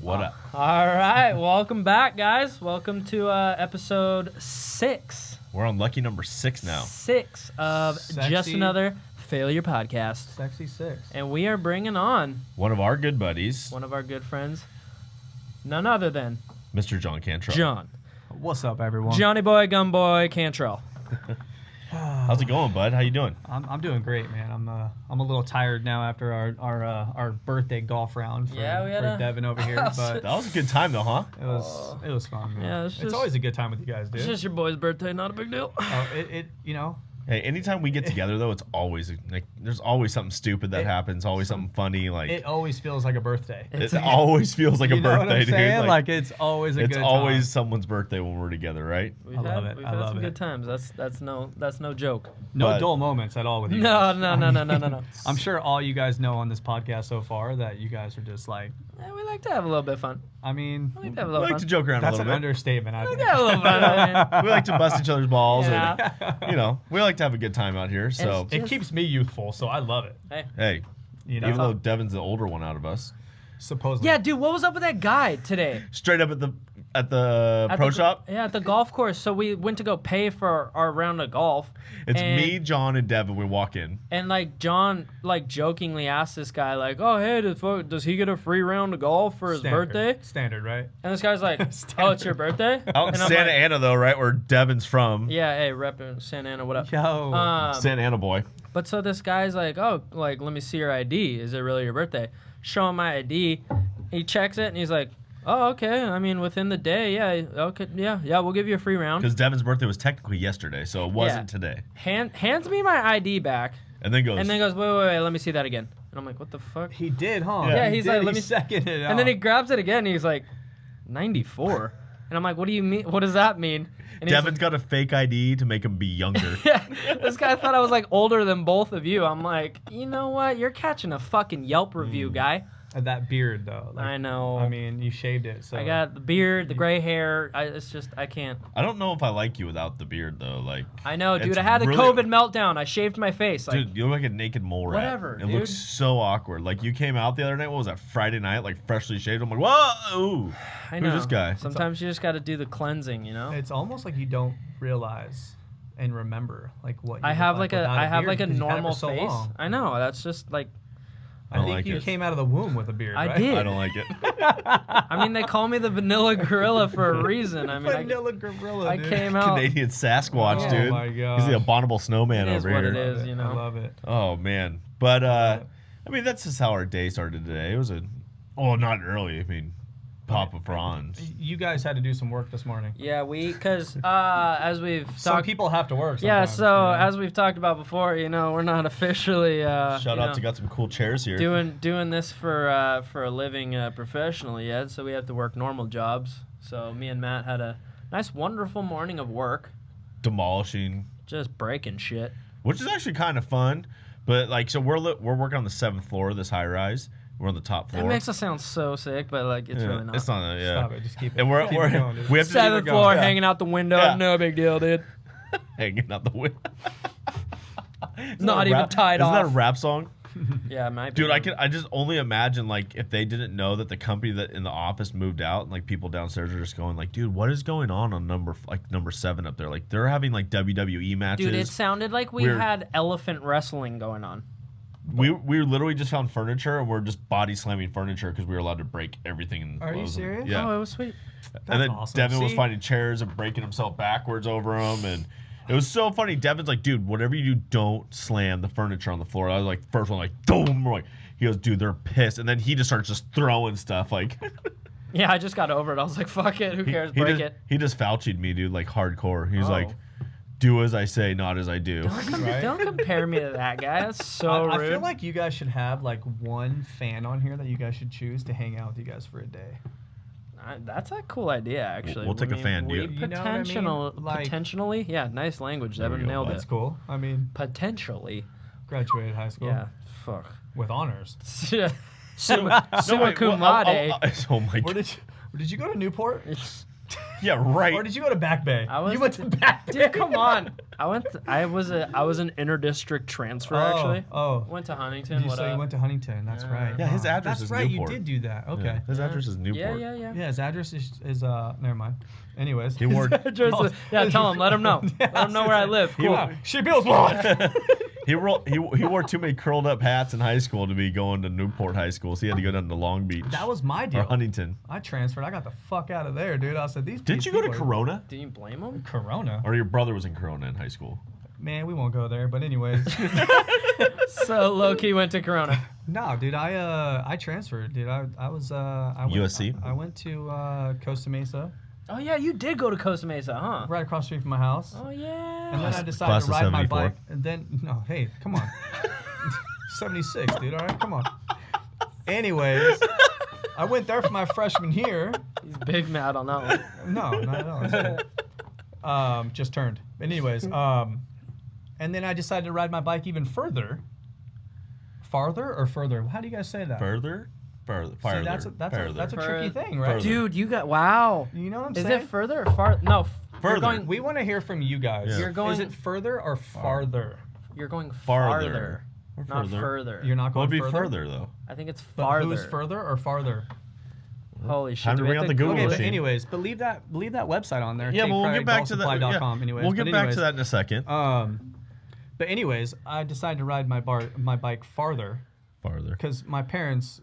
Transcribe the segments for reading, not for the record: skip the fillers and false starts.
What up? All right, welcome back, guys. Welcome to episode 6. We're on lucky number 6 now. 6 of Just Another Failure Podcast. Sexy 6. And we are bringing on One of our good buddies, one of our good friends, none other than Mr. Jon Cantrell. John. What's up, everyone? Johnny Boy, Gun Boy, Cantrell. How's it going, bud? How you doing? I'm doing great, man. I'm a little tired now after our birthday golf round for, for Devin over here, but That was a good time, though, huh? it was fun, man. Yeah, it's always a good time with you guys, dude. It's just your boy's birthday, not a big deal. Oh, it you know. Hey, anytime we get together, though, it's always like there's always something stupid that happens, always something funny. Like it always feels like a birthday. it always feels like a you know birthday, what I'm dude. saying? Like it's always a good time. It's always someone's birthday when we're together, right? We've had some good times. That's no joke. No dull moments at all with you. No. I'm sure all you guys know on this podcast so far that you guys are just like. Yeah, we like to have a little bit of fun. I mean, We like to have a We little like fun. to joke around a that's little an bit. understatement. I We think. like to have a little fun. I mean. We like to bust each other's balls, Yeah. and we like to have a good time out here. So It keeps me youthful, so I love it. hey, You know, even though Devin's the older one out of us, supposedly. Yeah, dude, what was up with that guy today? straight up at the pro shop. Yeah, at the golf course. So we went to go pay for our round of golf. It's and, me, John, and Devin. We walk in. And like John, like jokingly asked this guy, like, "Oh, hey, does he get a free round of golf for his birthday?" Standard, right? And this guy's like, "Oh, it's your birthday?" Out in And I'm Santa like, Ana, though, right where Devin's from. Yeah, hey, repping Santa Ana, what up? Yo. Santa Ana boy. But so this guy's like, "Oh, like let me see your ID. Is it really your birthday?" Show him my ID. He checks it and he's like, "Oh, okay. I mean, within the day, yeah, okay, yeah, we'll give you a free round." Because Devin's birthday was technically yesterday, so it wasn't today. Hands me my ID back, And then goes, wait, let me see that again. And I'm like, what the fuck? He did, huh? Yeah, He he's did. like, let He me seconded it. And then he grabs it again and he's like, 94. And I'm like, what do you mean? What does that mean? And he's Devin's got a fake ID to make him be younger. yeah, this guy thought I was like older than both of you. I'm like, you know what? You're catching a fucking Yelp review, guy. That beard, though. Like, I know. I mean, you shaved it, so. I got the beard, the gray hair. I can't. I don't know if I like you without the beard, though. Like, I know, dude. It's I had a really- COVID meltdown. I shaved my face. Like, dude, you look like a naked mole rat. Whatever, It dude. looks so awkward. Like, you came out the other night, what was that, Friday night, like, freshly shaved? I'm like, whoa! I know. Who's this guy? Sometimes you just got to do the cleansing, you know? It's almost like you don't realize and remember, like, what you I look have like like without I have beard like a because you've had it normal for so face. long. I know. That's just like I I don't think like you it. came out of the womb with a beard, I right? did. I don't like it. I mean, they call me the vanilla gorilla for a reason. I mean, Vanilla gorilla, I dude. came out. Canadian Sasquatch, Oh dude. my gosh. He's the abominable snowman It is over what here. it is. You know. I love it. Oh man, but I mean that's just how our day started today. It was not early. I mean, Papa Franz. You guys had to do some work this morning. Yeah, because as we've Some talked. people have to work. Yeah, sometimes, so you know? as we've talked about before, you know, we're not officially Shout out to got some cool chairs here. doing this for a living professionally yet. So we have to work normal jobs. So me and Matt had a nice, wonderful morning of work, Demolishing, just breaking shit. which is actually kind of fun. But like, so we're working on the 7th floor of this high rise. We're on the top floor. That makes us sound so sick, but like it's Yeah, really not. It's not. Yeah. Stop it. Just keep it. And we're keep it going, dude. we have to 7th floor, Yeah. hanging out the window, Yeah. no big deal, dude. hanging out the window. Not even tied Isn't that off. a rap song? Yeah, it might be. Dude, I just only imagine like if they didn't know that the company that in the office moved out, and like people downstairs are just going like, dude, what is going on number 7 up there? Like they're having like WWE matches. Dude, it sounded like we We're- had elephant wrestling going on. we literally just found furniture and we're just body slamming furniture because we were allowed to break everything. And Are you close them. serious? Yeah. Oh, it was sweet. And then awesome. Devin was See? finding chairs and breaking himself backwards over them, and it was so funny. Devin's like, dude, whatever you do, don't slam the furniture on the floor. I was like, first one, like, boom. We're like, he goes, dude, they're pissed. And then he just starts just throwing stuff. Like, Yeah, I just got over it. I was like, fuck it. Who cares? Break it. He just Fauci'd me, dude, like hardcore. He's Oh. like, do as I say, not as I do. Right? Don't compare me to that guy. That's so I rude. feel like you guys should have like one fan on here that you guys should choose to hang out with you guys for a day. That's a cool idea, actually. We'll take a fan, we dude. You know what I mean? Like- potentially, yeah, nice language. There we Devin go, nailed bud. That's it. cool. I mean, Potentially, graduated high school yeah. Fuck. with honors. Summa wait, cum well, laude. oh my Where god. did you go to Newport? Yeah, right. Or did you go to Back Bay? You went to Back Bay. Dude, come on. I was an inter-district transfer actually. Went to Huntington. You went to Huntington. That's right. Yeah, his address is That's right. Newport. You did do that. Okay. Yeah, his address is Newport. Yeah. Yeah, his address is never mind. Anyways. He wore. Tell him. Let him know. Let him know where I live. Cool. She builds one. He wore too many curled up hats in high school to be going to Newport High School, so he had to go down to Long Beach. That was my deal. Or Huntington. I transferred. I got the fuck out of there, dude. I said these. Did you go to Corona? Do you blame him? Corona. Or your brother was in Corona in high school? Man, we won't go there. But anyways. So low-key went to Corona. No, dude. I transferred, dude. I went, USC? I went to Costa Mesa. Oh yeah, you did go to Costa Mesa, huh? Right across the street from my house. Oh yeah. And then I decided to ride my bike. And then hey, come on. 76, dude. All right, come on. Anyways, I went there for my freshman year. He's big mad on that one. No, not at all. It's cool. Just turned. But anyways, and then I decided to ride my bike even further. Farther or further? How do you guys say that? Further. See, that's a tricky thing, right? Dude, you got wow. You know what I'm saying? saying? Is it further or far? No, further. We want to hear from you guys. Yeah. You're going. Is it further or farther? You're going Farther. farther, not further. You're not going What would be further? further though? I think it's But farther. who's further or farther? Holy shit! Time to do we bring have out the Google Okay, but machine. anyways, but leave that website on there. Yeah, but we'll get back to that. Yeah. Anyways, We'll get back to that in a second. But anyways, I decided to ride my bike farther Farther. because my parents,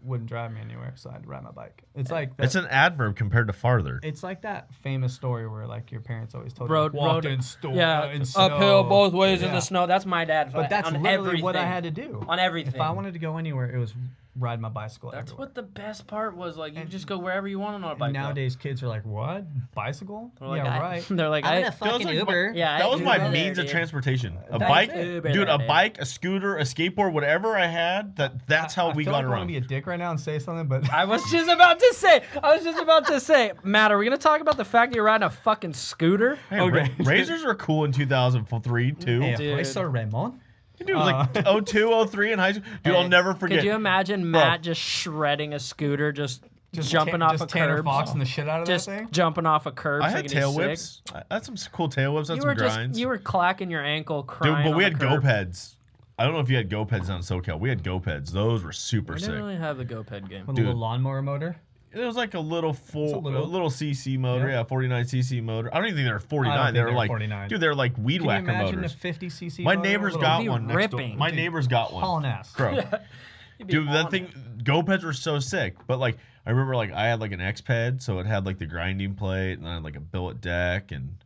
wouldn't drive me anywhere, so I had to ride my bike. It's like It's an adverb compared to farther. it's like that famous story where like your parents always told Road- you walked road- in snow. Yeah, in snow. uphill both ways in Yeah. the snow. That's my dad. But that's on literally everything. what I had to do. On everything. If I wanted to go anywhere, it was ride my bicycle. That's everywhere. what the best part was. Like you just go wherever you want on a bike. And nowadays, kids are like, "What? Bicycle? They're like, yeah, I- right." They're like, I'm I gonna fucking Uber. Yeah, that I was my Uber means there, of dude. transportation. A That's bike, it. dude. Uber A there, bike, a scooter, a skateboard, whatever I had. That's how we I feel got like I want around. to be a dick right now and say something, but I was just about to say, Matt, are we gonna talk about the fact that you're riding a fucking scooter? Hey, Okay. Razors were cool in 2003 too. hey, Dude. Sir Raymond. Dude, it was like 02, 03 in high school. Dude, I'll Hey, never forget. Could you imagine Matt just shredding a scooter, just jumping off a Tanner curb, Fox the shit out of just that thing. jumping off a curb? I had thinking he's tail sick? whips. I had some cool tail whips. I had You some were grinds. you were clacking your ankle, Dude, crying. but we on had the curb. GoPeds. I don't know if you had GoPeds down in SoCal. We had GoPeds. Those were super We sick. didn't really have the GoPed game. With a Dude. little lawnmower motor. It was like a little little- little CC motor, Yeah. 49 CC motor. I don't even think they were I 49. don't They think were they were like 49. dude, they're like weed Can you whacker imagine motors. a 50 cc? My motor? neighbors Little- got be one next door. ripping. My neighbors got one. hauling ass. Bro. You'd be Dude, that on thing, it. GoPeds were so sick. But like, I remember like I had like an X-Ped, so it had like the grinding plate, and I had like a billet deck, and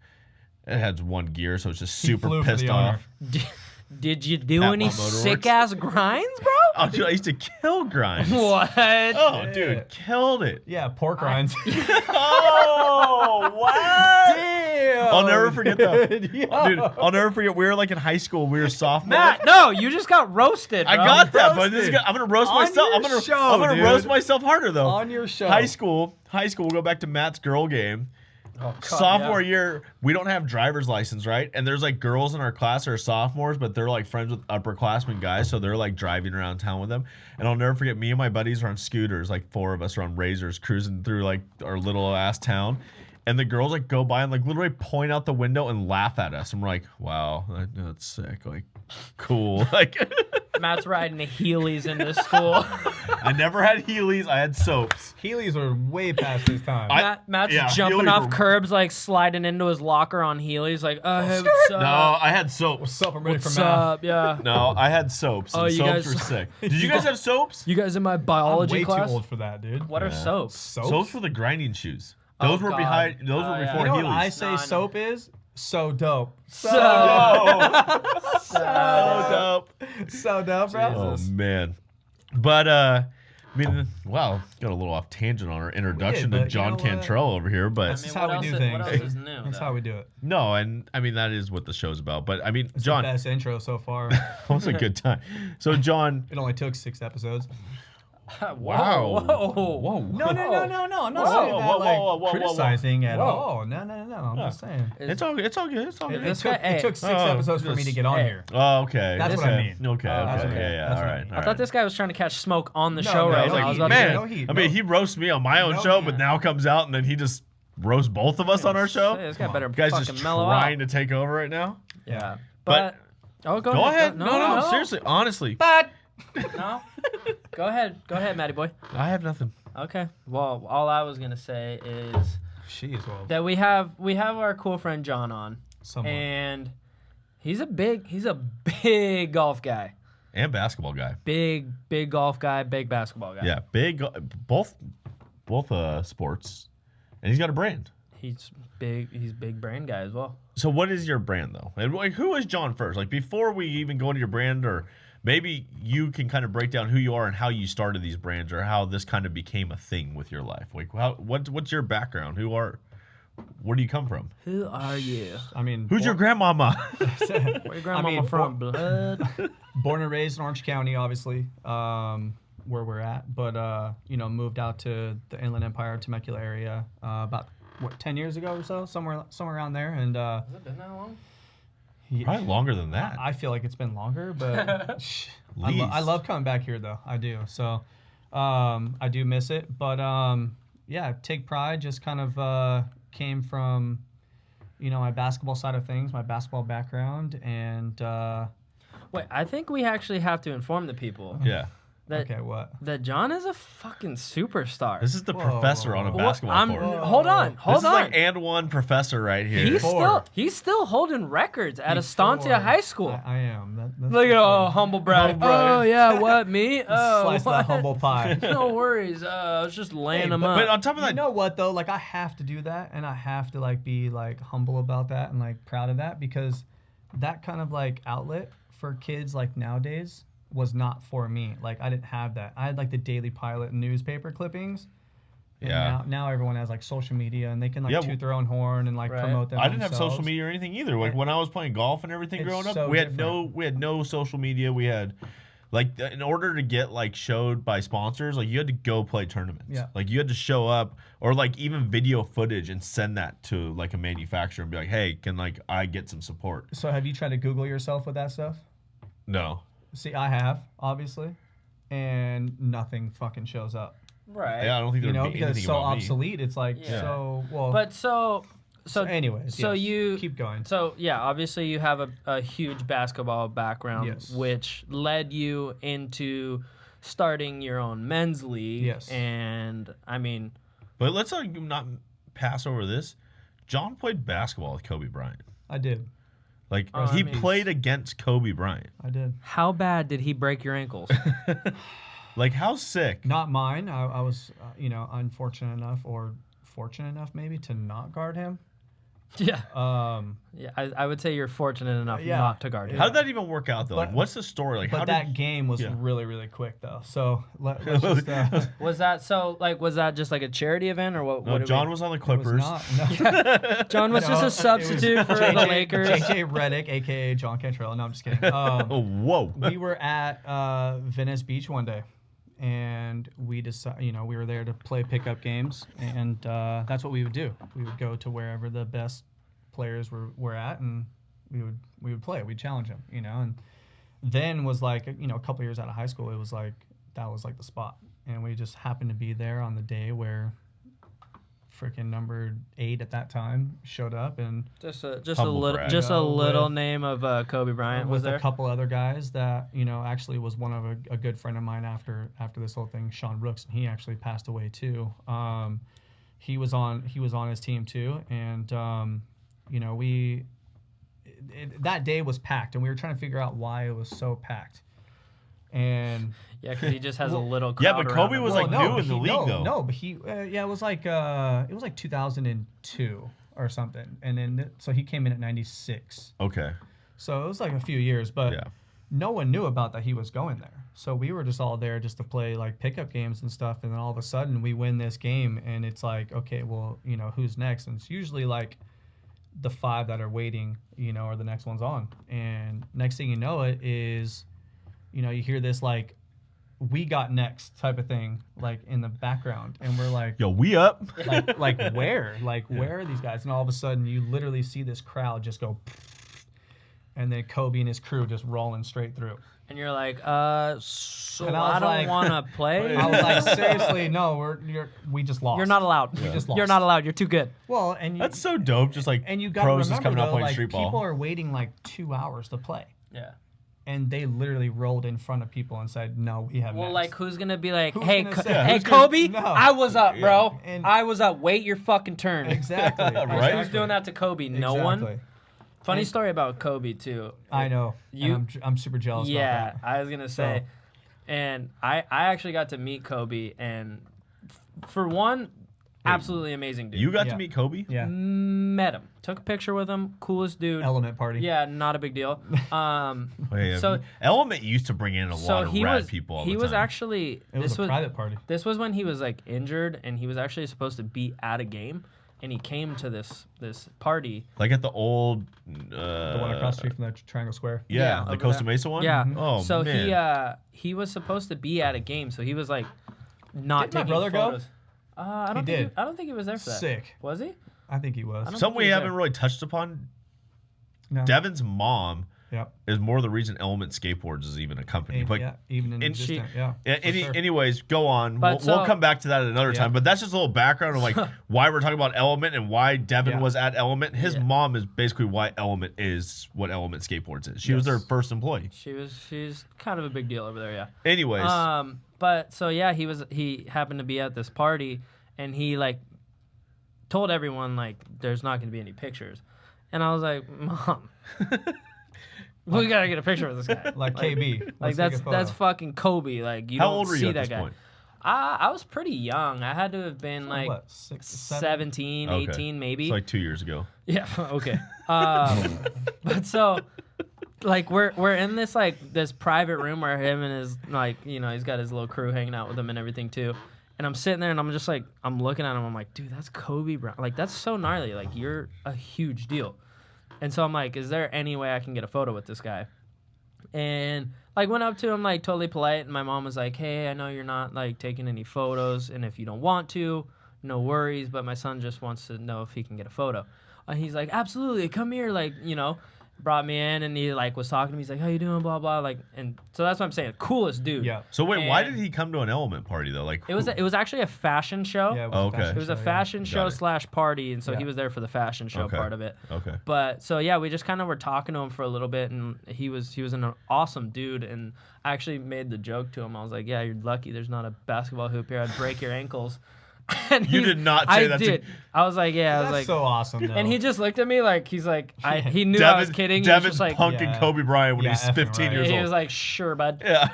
it had one gear, so it's just He super flew for pissed the owner. off. Did you do Pat any Motorworks. sick ass grinds, bro? Oh, dude, I used to kill grinds. What? Oh, dude, killed it. Yeah, pork rinds. Oh, what? Damn. I'll never forget that. Dude, Dude, I'll never forget. We were like in high school. We were sophomores. Matt, no, you just got roasted, bro. I got that, but roasted. I'm gonna roast On myself. your I'm gonna show, dude. roast myself harder though. On your show. High school. We'll go back to Matt's girl game. Oh, God, Sophomore yeah. year, we don't have driver's license, right? And there's like girls in our class that are sophomores, but they're like friends with upperclassmen guys, so they're like driving around town with them. And I'll never forget, me and my buddies are on scooters, like 4 of us are on Razors, cruising through like our little ass town. And the girls like go by and like literally point out the window and laugh at us. And we're like, wow, that's sick. Like, cool. Like, Matt's riding the Heelys into school. I never had Heelys. I had soaps. Heelys are way past his time. Matt's yeah, jumping Heelys off were- curbs, like sliding into his locker on Heelys, like, hey, what's up? No, I had soaps. What's up? I'm ready What's for math. up? Yeah. No, I had soaps. Oh, And you soaps guys- were sick. Did you guys have soaps? You guys in my I'm biology way class? too old for that, dude. What are Yeah. soaps? Soaps were the grinding shoes. Those Oh, were God. behind. Those were Oh, yeah. before You know what Heelys. I say No, I know. soap is? So dope. So Oh, dope. So dope, bro. Oh man, but I mean, wow, got a little off tangent on our introduction but to you Jon know what? Cantrell over here, but This is how we do What things. else is new? That's though? how we do it. no, and I mean that is what the show's about. But I mean, It's Jon, the best intro so far. that was a good time. So Jon, It only took 6 episodes. wow, Whoa. whoa, No. I'm not Whoa, saying whoa, that like whoa, whoa, whoa. criticizing at Whoa. all. No. I'm just saying. It's all good. It's all good. It's all It, good. This took, guy- it took 6 Oh, episodes for me to just- get on hey. here. Oh, okay. That's what I mean. Okay. That's Okay. okay. Yeah. That's All what I right. mean. All I thought right. this guy was trying to catch smoke on the No, show no, right no, now. I was he- about to man, no heat, I mean, no. he roasts me on my own No show, heat. but now comes out and then he just roast both of us on our show. Hey, this guy better You guys fucking just mellow trying out. to take over right now. Yeah. But Oh, go go ahead. ahead. No, seriously, honestly, But no. Go ahead, Matty boy. I have nothing. Okay. Well, all I was gonna say is Jeez, well, that we have our cool friend Jon on, somewhat. and he's a big golf guy. And basketball guy. Big golf guy, big basketball guy. Yeah, big. Both sports, and he's got a brand. He's big brand guy as well. So what is your brand though? And like, who is Jon first? Like before we even go into your brand, or maybe you can kind of break down who you are and how you started these brands, or how this kind of became a thing with your life. Like what's your background? Where do you come from? Who are you? I mean, Who's your grandmama? Where your grandmama from? Blood. born and raised in Orange County, obviously, where we're at. But moved out to the Inland Empire, Temecula area about 10 years ago or so, somewhere around there. And Has it been that long? Probably longer than that. I feel like it's been longer, but I love coming back here though. I do. So I do miss it, but take pride. Just kind of came from my basketball side of things, my basketball background, and Wait, I think we actually have to inform the people Yeah. that okay, what? that Jon is a fucking superstar. This is the Whoa. professor on a Well, basketball court. Hold on. This is like and one professor right here. He's still holding records at Before- Estancia High School. I am. That's Look at for sure. humble brag. Humble brag. Oh yeah, what me? Oh, Slice what? that humble pie. No worries. I was just laying Hey, them but up. But on top of that, You know what though? Like I have to do that, and I have to like be like humble about that and like proud of that, because that kind of like outlet for kids like nowadays was not for me. Like I didn't have that. I had like the Daily Pilot newspaper clippings. And Yeah. Now everyone has like social media, and they can like Yeah, toot their own horn and like Right. promote them. I didn't have themselves. social media or anything either. Like when I was playing golf and everything It's growing up, so we had different. no social media. We had like in order to get like showed by sponsors, like you had to go play tournaments. Yeah. Like you had to show up, or like even video footage and send that to like a manufacturer and be like, hey, can like I get some support? So have you tried to Google yourself with that stuff? No. See, I have, obviously, and nothing fucking shows up. Right. Yeah, I don't think there'd be Because anything it's so about me. obsolete. It's like Yeah. so well. But so anyways, so yes, you keep going. So yeah, obviously you have a huge basketball background, Yes. which led you into starting your own men's league. Yes. And I mean, But let's not pass over this. Jon played basketball with Kobe Bryant. I did. Like Oh, he I mean- played against Kobe Bryant. I did. how bad did he break your ankles? Like how sick? Not mine. I was, unfortunate enough, or fortunate enough maybe, to not guard him. yeah. Um, Yeah, I would say you're fortunate enough Yeah. not to guard him. How did that even work out though? Like, But- what's the story? Like, how but did that game was yeah. really, really quick though. So let's just. Was that so? Like, was that just like a charity event or what? No, what did Jon we- was on the it was Clippers. not. No. Jon was just No, a substitute for the Lakers. JJ Redick, aka Jon Cantrell. No, I'm just kidding. Oh, whoa. We were at Venice Beach one day, and we decided, we were there to play pickup games, and that's what we would do. We would go to wherever the best players were at, and we would play. We'd challenge them, and then was like, a couple years out of high school, it was like that was like the spot, and we just happened to be there on the day where freaking number 8 at that time showed up, and Just a Humble little brag. just a Yeah, little with- name of Kobe Bryant was with there. a couple other guys that actually was one of a good friend of mine after this whole thing, Sean Brooks, and he actually passed away too. He was on his team too, and that day was packed, and we were trying to figure out why it was so packed. And Yeah, because he just has a little crowd Yeah, but around Kobe him. was like new but in the league though. No, but he it was like 2002 or something, and then so he came in at 96. Okay. So it was like a few years, but Yeah. no one knew about that he was going there. So we were just all there just to play like pickup games and stuff. And then all of a sudden we win this game, and it's like, okay, well, who's next? And it's usually like the 5 that are waiting, or the next one's on. And next thing you know, it is, you hear this like, we got next type of thing, like in the background. And we're like, Yo, we up? like where? Like, where are these guys? And all of a sudden you literally see this crowd just go, and then Kobe and his crew just rolling straight through. And you're like, so And I I was don't like- want to play. I was like, seriously, no, we just lost. You're not allowed. We just lost. You're not allowed. You're too good. Well, and you, That's so dope. Just like and you got to pros remember is coming out though, playing like street people ball. are waiting like 2 hours to play, Yeah. and they literally rolled in front of people and said, "No, we have." Well, next. like, who's gonna be like, Who's hey, gonna say- hey, who's Kobe, gonna- no. I was up, bro. And- I was up. Wait your fucking turn. exactly, Right? Who's doing that to Kobe? No one. Exactly. Funny And- story about Kobe too. I know. You- And I'm super jealous. Yeah, about that. I was gonna say, and I actually got to meet Kobe, and for one, absolutely amazing dude. You got Yeah. to meet Kobe? Yeah. Met him, took a picture with him, coolest dude. Element party. Yeah, not a big deal. Wait, So- Element used to bring in a So lot of he rad was people. All he the was time. actually It was this a was private party. this was when he was like injured, and he was actually supposed to be at a game, and he came to this party. like at the old. The one across the street from the Triangle Square. Yeah, Yeah, the over Costa there. Mesa one. Yeah. Oh So man. he was supposed to be at a game, so he was like not Did my taking brother go? photos. I don't He think did. I don't think he was there for that. Sick. Was he? I think he was. I don't Something think we he was haven't there. really touched upon. No. Devin's mom Yep. is more the reason Element Skateboards is even a company. But Yeah. Even in and she- existence. Yeah. for sure. anyways, go on. But We'll so- come back to that at another Yeah. time. But that's just a little background of like why we're talking about Element and why Devin Yeah. was at Element. His Yeah. mom is basically why Element is what Element Skateboards is. She was their Yes. first employee. She's kind of a big deal over there, yeah. Anyways, But so yeah, he happened to be at this party, and he like told everyone like there's not going to be any pictures, and I was like, Mom, we gotta get a picture of this guy. Like KB. Like Let's take a that's photo. fucking Kobe. Like you how don't old were see you at that this guy. point? I was pretty young. I had to have been like What, 6, 7? 17, Okay. 18 maybe. It's like 2 years ago. Yeah. Okay. But so, like, we're in this like this private room where him and his like he's got his little crew hanging out with him and everything too. And I'm sitting there and I'm just like I'm looking at him. I'm like, dude, that's Kobe Bryant. Like that's so gnarly. Like you're a huge deal. And so I'm like, is there any way I can get a photo with this guy? And like went up to him like totally polite, and my mom was like, hey, I know you're not like taking any photos, and if you don't want to, no worries, but my son just wants to know if he can get a photo. And he's like, absolutely, come here, like, brought me in, and he like was talking to me. He's like, how you doing, blah blah, like, and so that's what I'm saying, coolest dude. Yeah. So wait, why And- did he come to an Element party though? Like It was actually a fashion show. Yeah. Oh, okay. It was a show, yeah. fashion show Got it. / party, and so he Yeah. was there for the fashion show Okay. part of it. Okay. But so yeah, we just kind of were talking to him for a little bit, and he was an awesome dude. And I actually made the joke to him. I was like, "Yeah, you're lucky. There's not a basketball hoop here. I'd break your ankles." And You he's- did not say I that to- did. I was like, "Yeah." I was That's like, so awesome, though. and he just looked at me like he's like, he knew I was kidding. He was Devin's just like, punking Yeah. Kobe Bryan when Yeah, he's effing 15 right. years he old. was like, "Sure, bud." yeah.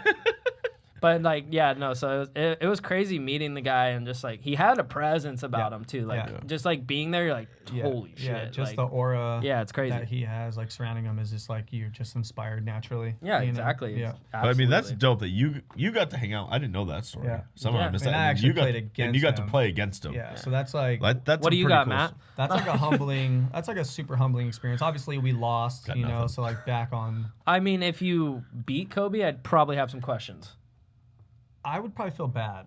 But like, yeah, no. So it was crazy meeting the guy, and just like he had a presence about Yeah. him too. Like Yeah. just like being there, you're like, Yeah. holy shit. Yeah, just like, the aura yeah, it's crazy. that he has like surrounding him is just like you're just inspired naturally. Yeah, you know? exactly. Yeah. But I mean, that's Absolutely. dope that you got to hang out. I didn't know that story. Yeah. Somehow I Yeah. missed And that. I And actually you got, played and you against got to him. play against him. Yeah. So that's like That's What a do you pretty got, cool Matt? that's like a humbling. That's like a super humbling experience. Obviously, we lost. Got You know, nothing. so like back on, I mean, if you beat Kobe, I'd probably have some questions. I would probably feel bad.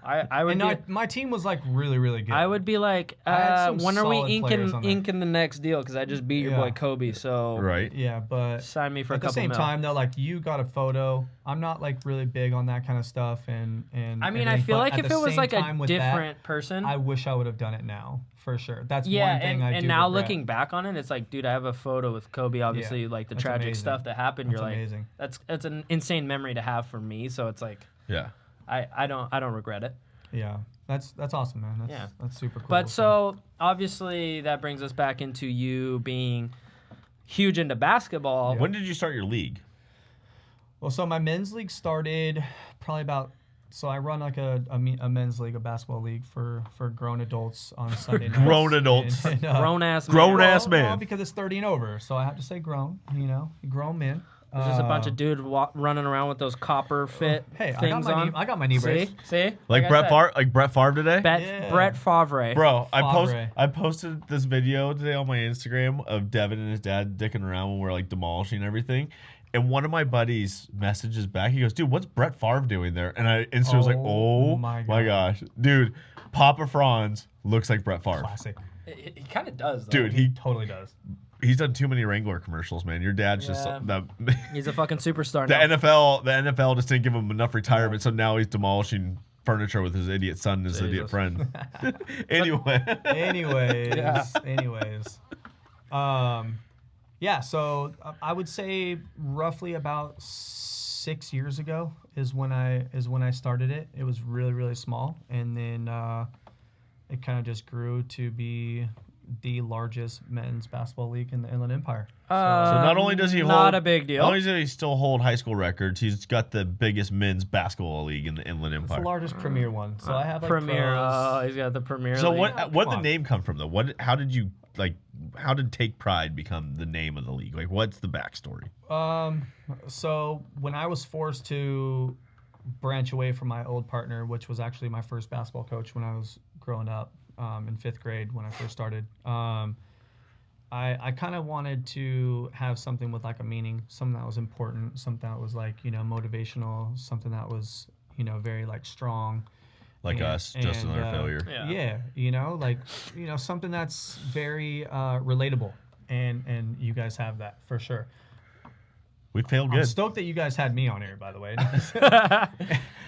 I would And be, my team was like really really good. I would be like, I had some when are we solid players on there. inking the next deal? Because I just beat your Yeah. boy Kobe, so Right. Yeah, but sign me for at a the couple same mil. time though, like you got a photo. I'm not like really big on that kind of stuff, and I mean, I everything, feel but like at if the it was same like a time with that, different person, I wish I would have done it now for sure. That's yeah, one thing I do. and now regret. looking back on it, it's like, dude, I have a photo with Kobe. Obviously, like the that's tragic amazing. stuff that happened. That's You're like, amazing. that's an insane memory to have for me. So it's like, Yeah. I don't regret it. Yeah, that's awesome, man. That's, Yeah. that's super cool. But so obviously that brings us back into you being huge into basketball. When did you start your league? well, so my men's league started probably about. So I run like a men's league, a basketball league for grown adults on Sunday nights. Grown adults. Grown ass man. Grown ass Well, man. because it's 30 and over, so I have to say grown. You know, grown men. There's just a bunch of dudes running around with those copper fit Hey, things on. I got my knee brace. See? Like I Brett said, Favre, today? Yeah. Brett Favre. Bro, Favre. I posted this video today on my Instagram of Devin and his dad dicking around when we're like demolishing everything. And one of my buddies messages back. He goes, dude, what's Brett Favre doing there? And I instantly was like, Oh oh my my gosh. Dude, Papa Franz looks like Brett Favre. Classic. He kind of does, though. Dude, he Totally does. He's done too many Wrangler commercials, man. Your dad's just Yeah. the He's a fucking superstar the now. NFL just didn't give him enough retirement, so now he's demolishing furniture with his idiot son and his idiot Jesus. friend. Anyway. Anyways. Yeah, so I would say roughly about 6 years ago is when I started it. It was really, really small, and then it kind of just grew to be the largest men's basketball league in the Inland Empire. So not only does he hold, not a big deal. Not only does he still hold high school records, he's got the biggest men's basketball league in the Inland It's Empire. the largest premier one. So I have like Premier. pros. Oh, he's got the Premier. So League. what Come the on. name come from though? How did Take Pride become the name of the league? Like, what's the backstory? So when I was forced to branch away from my old partner, which was actually my first basketball coach when I was growing up in 5th grade when I first started, I kind of wanted to have something with like a meaning, something that was important, something that was like, motivational, something that was, very like strong. Like And- us, just and, another failure. Yeah, something that's very relatable, and you guys have that for sure. We failed I'm good. stoked that you guys had me on here, by the way.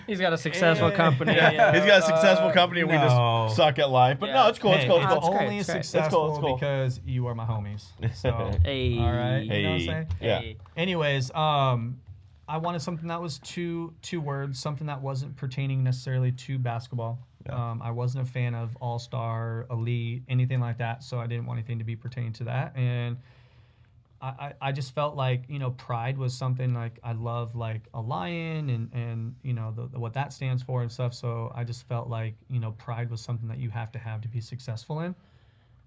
He's got a successful Yeah. company. He's got a successful company and we no. just suck at life. But no, it's cool. It's Hey, cool. it's It's cool. great, only it's great. It's successful cool, it's cool. because you are my homies. So, Hey. all right, you know what I'm Hey. saying? Yeah. Hey. Anyways, I wanted something that was two words, something that wasn't pertaining necessarily to basketball. Yeah. I wasn't a fan of all-star, elite, anything like that, so I didn't want anything to be pertaining to that. And I just felt like, pride was something like I love like a lion and what that stands for and stuff. So I just felt like, pride was something that you have to be successful in.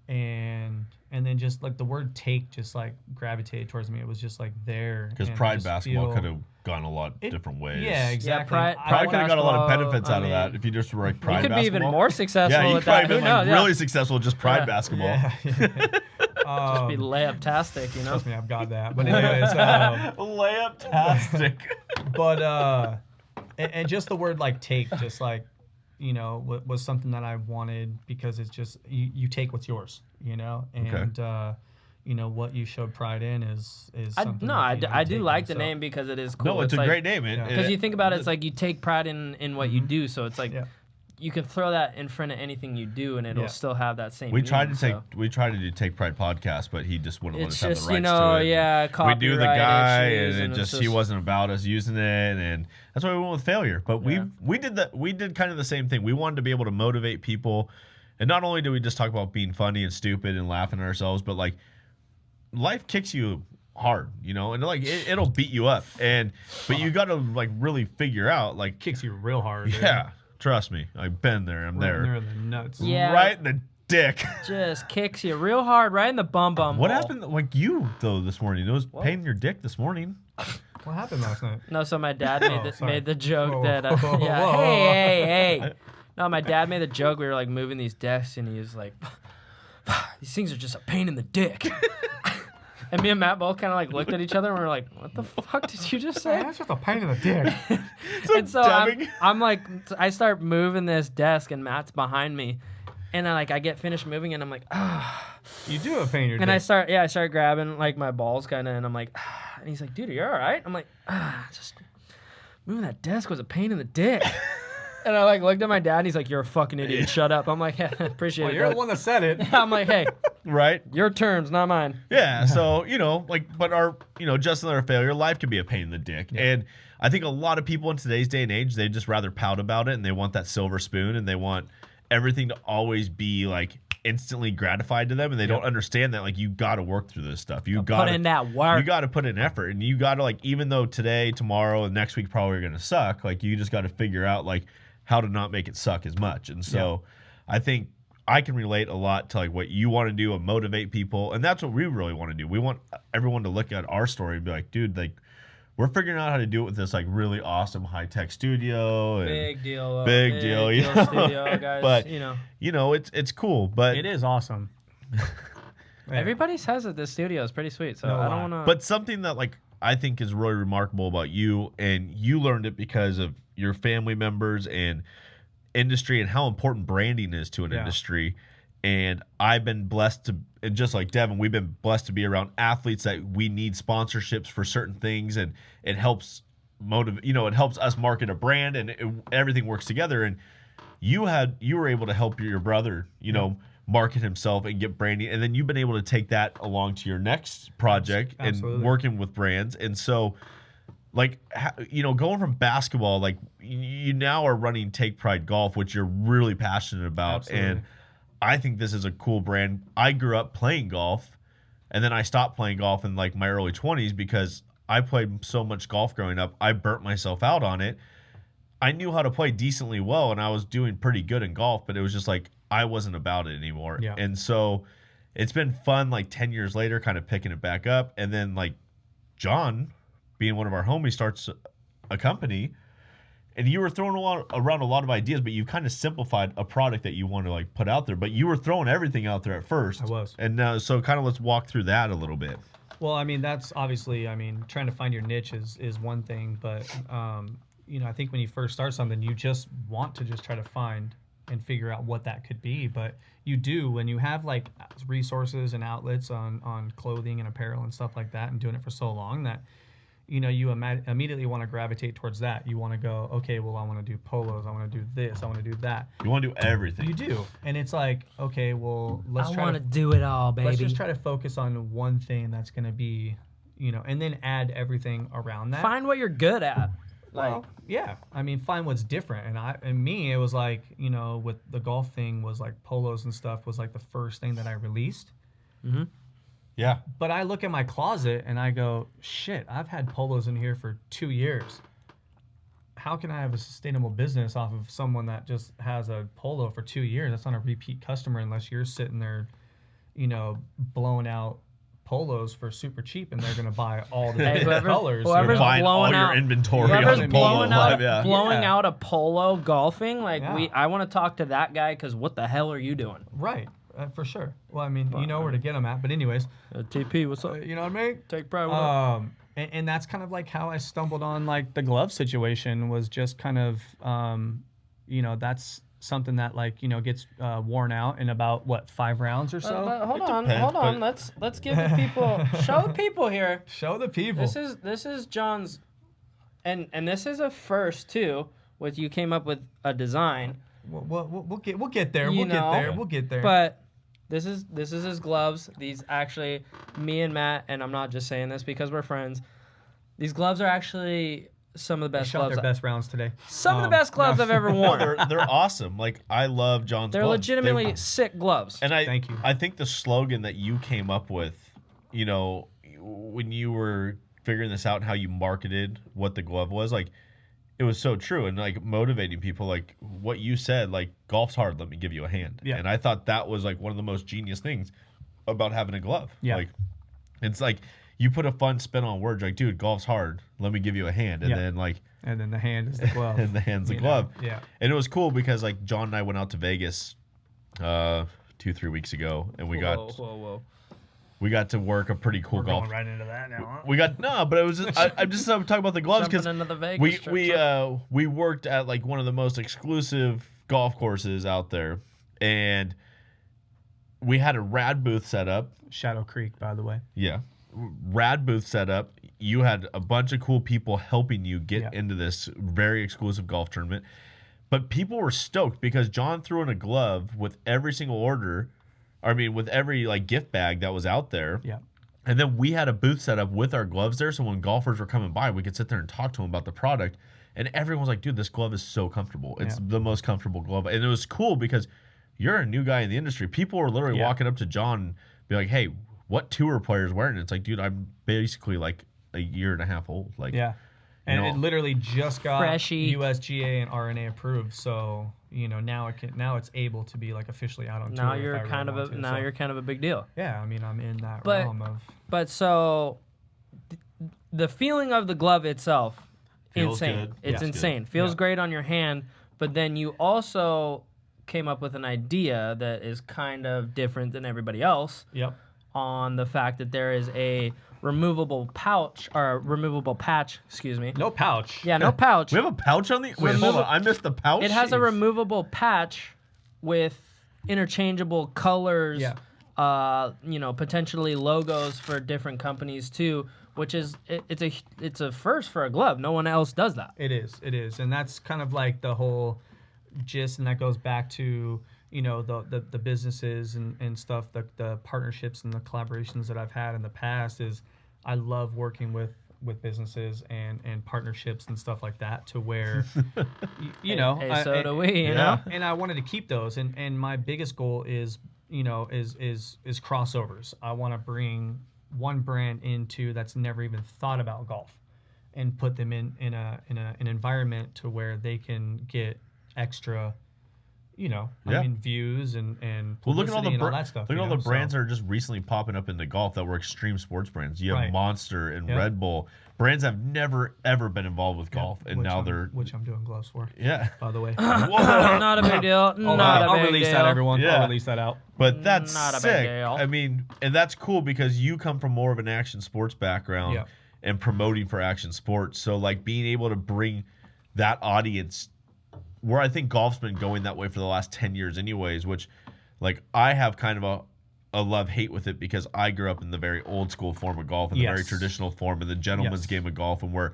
And then just like the word take just like gravitated towards me. It was just like there. Because and I Pride just basketball feel- could have gone a lot different ways. Yeah, exactly. Pride- I Pride want- could have got a lot of basketball, benefits I out of that mean, if you just were like He Pride could be even basketball. more successful Yeah, he with could that. have Who been knows? like really successful with just Pride Yeah. basketball. Yeah. Just be layup-tastic, Trust me, I've got that. But anyways, Layup-tastic. but and just the word like take, just like was something that I wanted because it's just you take what's yours, and what you showed pride in is something. I that, do take like in, the so- name because it is cool. No, it's a like, great name. Because you think about it, it's like you take pride in what you do, so it's like Yeah. you can throw that in front of anything you do, and it'll Yeah. still have that same. we tried meaning, to do Take Pride podcast, but he just wouldn't let It's us have just the rights to it. yeah, We do the copyright guy, issues, and it it's just he wasn't about us using it, and that's why we went with failure. But Yeah. we did kind of the same thing. We wanted to be able to motivate people, and not only do we just talk about being funny and stupid and laughing at ourselves, but like life kicks you hard, and like it'll beat you up, but you got to like really figure out like Kicks you real hard. dude. yeah, trust me, I've been there. I'm Right there, near the nuts. Yeah. right in the dick. just kicks you real hard right in the bum. What hole. happened like you though this morning? It was pain in your dick this morning. What happened last night? No, so my dad sorry. made the joke Whoa, that whoa, yeah, whoa. hey. No, my dad made the joke. We were like moving these desks, and he was like, "These things are just a pain in the dick." And me and Matt both kind of like looked at each other, and we were like, "What the fuck did you just say?" That's just a pain in the dick. And so I'm like, I start moving this desk, and Matt's behind me, and I get finished moving, and I'm like, ah. You do have pain in your And dick. I start grabbing like my balls kind of, and I'm like, and he's like, dude, are you all right? I'm like, just moving that desk was a pain in the dick. And I like looked at my dad, and he's like, you're a fucking idiot. Shut up. I'm like, yeah, appreciate Well, it. you're the bud." one that said it. I'm like, hey, Right? your terms, not mine. Yeah. So, but our, just another failure, life can be a pain in the dick. Yeah. And I think a lot of people in today's day and age, they just rather pout about it and they want that silver spoon and they want everything to always be like instantly gratified to them. And they don't understand that like you got to work through this stuff. You got Put in that work. You got to put in effort and you got to like, even though today, tomorrow, and next week probably are going to suck, like you just got to figure out like how to not make it suck as much. And so I think I can relate a lot to like what you want to do and motivate people. And that's what we really want to do. We want everyone to look at our story and be like, dude, like we're figuring out how to do it with this like really awesome high-tech studio. And Big deal. Big deal, you know? Studio, guys. But, you know. It's cool. But It is awesome. Everybody says that this studio is pretty sweet, so No I lie. don't want to. But something that like I think is really remarkable about you, and you learned it because of your family members and industry and how important branding is to an Yeah. industry, And I've been blessed to, and just like Devin, we've been blessed to be around athletes that we need sponsorships for certain things, and it helps it helps us market a brand, and everything works together. And you were able to help your brother, market himself and get branding, and then you've been able to take that along to your next project and working with brands. And so, like, going from basketball, like you now are running Take Pride Golf, which you're really passionate about. Absolutely. And I think this is a cool brand. I grew up playing golf, and then I stopped playing golf in like my early 20s because I played so much golf growing up. I burnt myself out on it. I knew how to play decently well, and I was doing pretty good in golf, but it was just like I wasn't about it anymore. Yeah. And so it's been fun, like 10 years later, kind of picking it back up. And then like Jon, being one of our homies, starts a company. And you were throwing around a lot of ideas, but you kind of simplified a product that you want to like put out there. But you were throwing everything out there at first. I was. And so kind of let's walk through that a little bit. Well, I mean, that's obviously, trying to find your niche is one thing. But, I think when you first start something, you just want to just try to find and figure out what that could be. But you do, when you have like resources and outlets on clothing and apparel and stuff like that, and doing it for so long that, you immediately want to gravitate towards that. You want to go, okay, well, I want to do polos. I want to do this. I want to do that. You want to do everything. You do. And it's like, okay, well, let's I want to do it all, baby. Let's just try to focus on one thing that's going to be, and then add everything around that. Find what you're good at. Well, yeah. Find what's different. And me, it was like, with the golf thing was like polos and stuff was like the first thing that I released. Mm-hmm. Yeah. But I look at my closet and I go, shit, I've had polos in here for 2 years. How can I have a sustainable business off of someone that just has a polo for 2 years? That's not a repeat customer unless you're sitting there, blowing out polos for super cheap, and they're going to buy all the colors. Whoever's buying blowing all out, your inventory whoever's on blowing polo. blowing out a polo golfing, Yeah. I want to talk to that guy because what the hell are you doing? Right. For sure. Well, you know where to get them at. But anyways. TP, what's up? You know what I mean? Take pride. What up? And that's kind of like how I stumbled on like the glove situation was just kind of, that's something that like, gets worn out in about 5 rounds or so. But hold on. Let's give the people, show the people here. Show the people. This is Jon's, and this is a first too. With you came up with a design. We'll get there. We'll get there. But this is his gloves. These actually, me and Matt, and I'm not just saying this because we're friends. These gloves are actually some of the best gloves. Their best rounds today. Some of the best gloves I've ever worn. They're awesome. Like I love Jon's They're gloves. legitimately sick gloves. And Thank you. I think the slogan that you came up with, when you were figuring this out and how you marketed what the glove was, like it was so true, and like motivating people, like what you said, like golf's hard, let me give you a hand. Yeah. And I thought that was like one of the most genius things about having a glove. Yeah. Like it's like you put a fun spin on words, like, dude, golf's hard, let me give you a hand. And then like and then the hand is the glove. and the hand's the glove. Yeah. And it was cool because like Jon and I went out to Vegas 2-3 weeks ago, and we got to work a pretty cool golf. Going right into that now, huh? But it was just, I'm just talking about the gloves because Jumping into the Vegas trip, we worked at like one of the most exclusive golf courses out there, and we had a rad booth set up. Shadow Creek, by the way. Yeah, rad booth set up. You had a bunch of cool people helping you get into this very exclusive golf tournament, but people were stoked because Jon threw in a glove with every single order. With every like gift bag that was out there. Yeah. And then we had a booth set up with our gloves there, so when golfers were coming by, we could sit there and talk to them about the product. And everyone was like, dude, this glove is so comfortable. It's the most comfortable glove. And it was cool because you're a new guy in the industry. People were literally walking up to Jon and be like, hey, what tour player's wearing it? It's like, dude, I'm basically like a year and a half old. Like, yeah. And it literally just got Freshy. USGA and RNA approved, so now it's able to be like officially out on tour. Now you're kind of a big deal. Yeah, I'm in that realm of. But so, the feeling of the glove itself, Feels insane. good. It's Yeah. insane. Good. Feels great on your hand, but then you also came up with an idea that is kind of different than everybody else. Yep. On the fact that there is a removable pouch or removable patch. Excuse me. No pouch. Yeah, no pouch. We have a pouch on the. Wait, hold on. I missed the pouch. It has a removable patch with interchangeable colors. Yeah. Potentially logos for different companies too, which is it's a first for a glove. No one else does that. It is, and that's kind of like the whole gist, and that goes back to the businesses and stuff, the partnerships and the collaborations that I've had in the past. Is I love working with businesses and partnerships and stuff like that, to where so do we, you know. And I wanted to keep those, and my biggest goal is crossovers. I want to bring one brand into that's never even thought about golf, and put them in an environment to where they can get extra, views and Well, look at all the and all that stuff. Look at all the brands that are just recently popping up into golf that were extreme sports brands. You have Right. Monster and Red Bull. Brands have never ever been involved with golf, and now they're which I'm doing gloves for. Yeah. By the way, Whoa. Not a big deal. I'll release that, everyone. Yeah. I'll release that out. But that's Not a big sick. deal. I mean, and that's cool because you come from more of an action sports background Yeah. and promoting for action sports. So like being able to bring that audience, where I think golf's been going that way for the last 10 years anyways, which like I have kind of a love-hate with it, because I grew up in the very old school form of golf and the very Yes. traditional form and the gentleman's Yes. game of golf, and where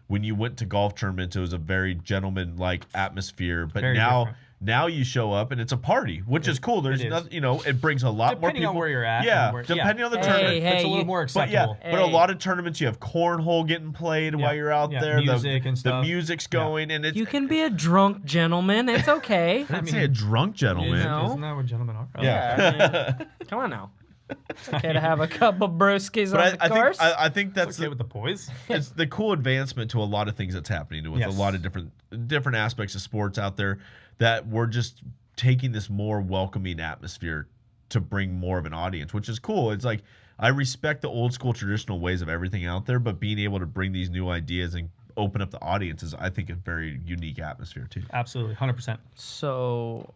when you went to golf tournaments, it was a very gentleman-like atmosphere. But Very now different. now you show up and it's a party, which is cool. There's it is. nothing, it brings a lot more Depending people. on where you're at. Yeah, and where, depending on the Hey, tournament. hey, it's a little more But yeah, acceptable. but a Hey. lot of tournaments you have cornhole getting played while you're out Yeah, there. music the, and the stuff. music's going, and it's. You can be a drunk gentleman. It's okay. I didn't say a drunk gentleman. No. Isn't that what gentlemen are? Yeah. I mean, come on now. It's okay to have a couple brewskis on But the course. I think that's That's okay with the boys. it's the cool advancement to a lot of things that's happening with Yes. a lot of different aspects of sports out there, that we're just taking this more welcoming atmosphere to bring more of an audience, which is cool. It's like I respect the old school traditional ways of everything out there, but being able to bring these new ideas and open up the audience is, I think, a very unique atmosphere too. Absolutely, 100%. So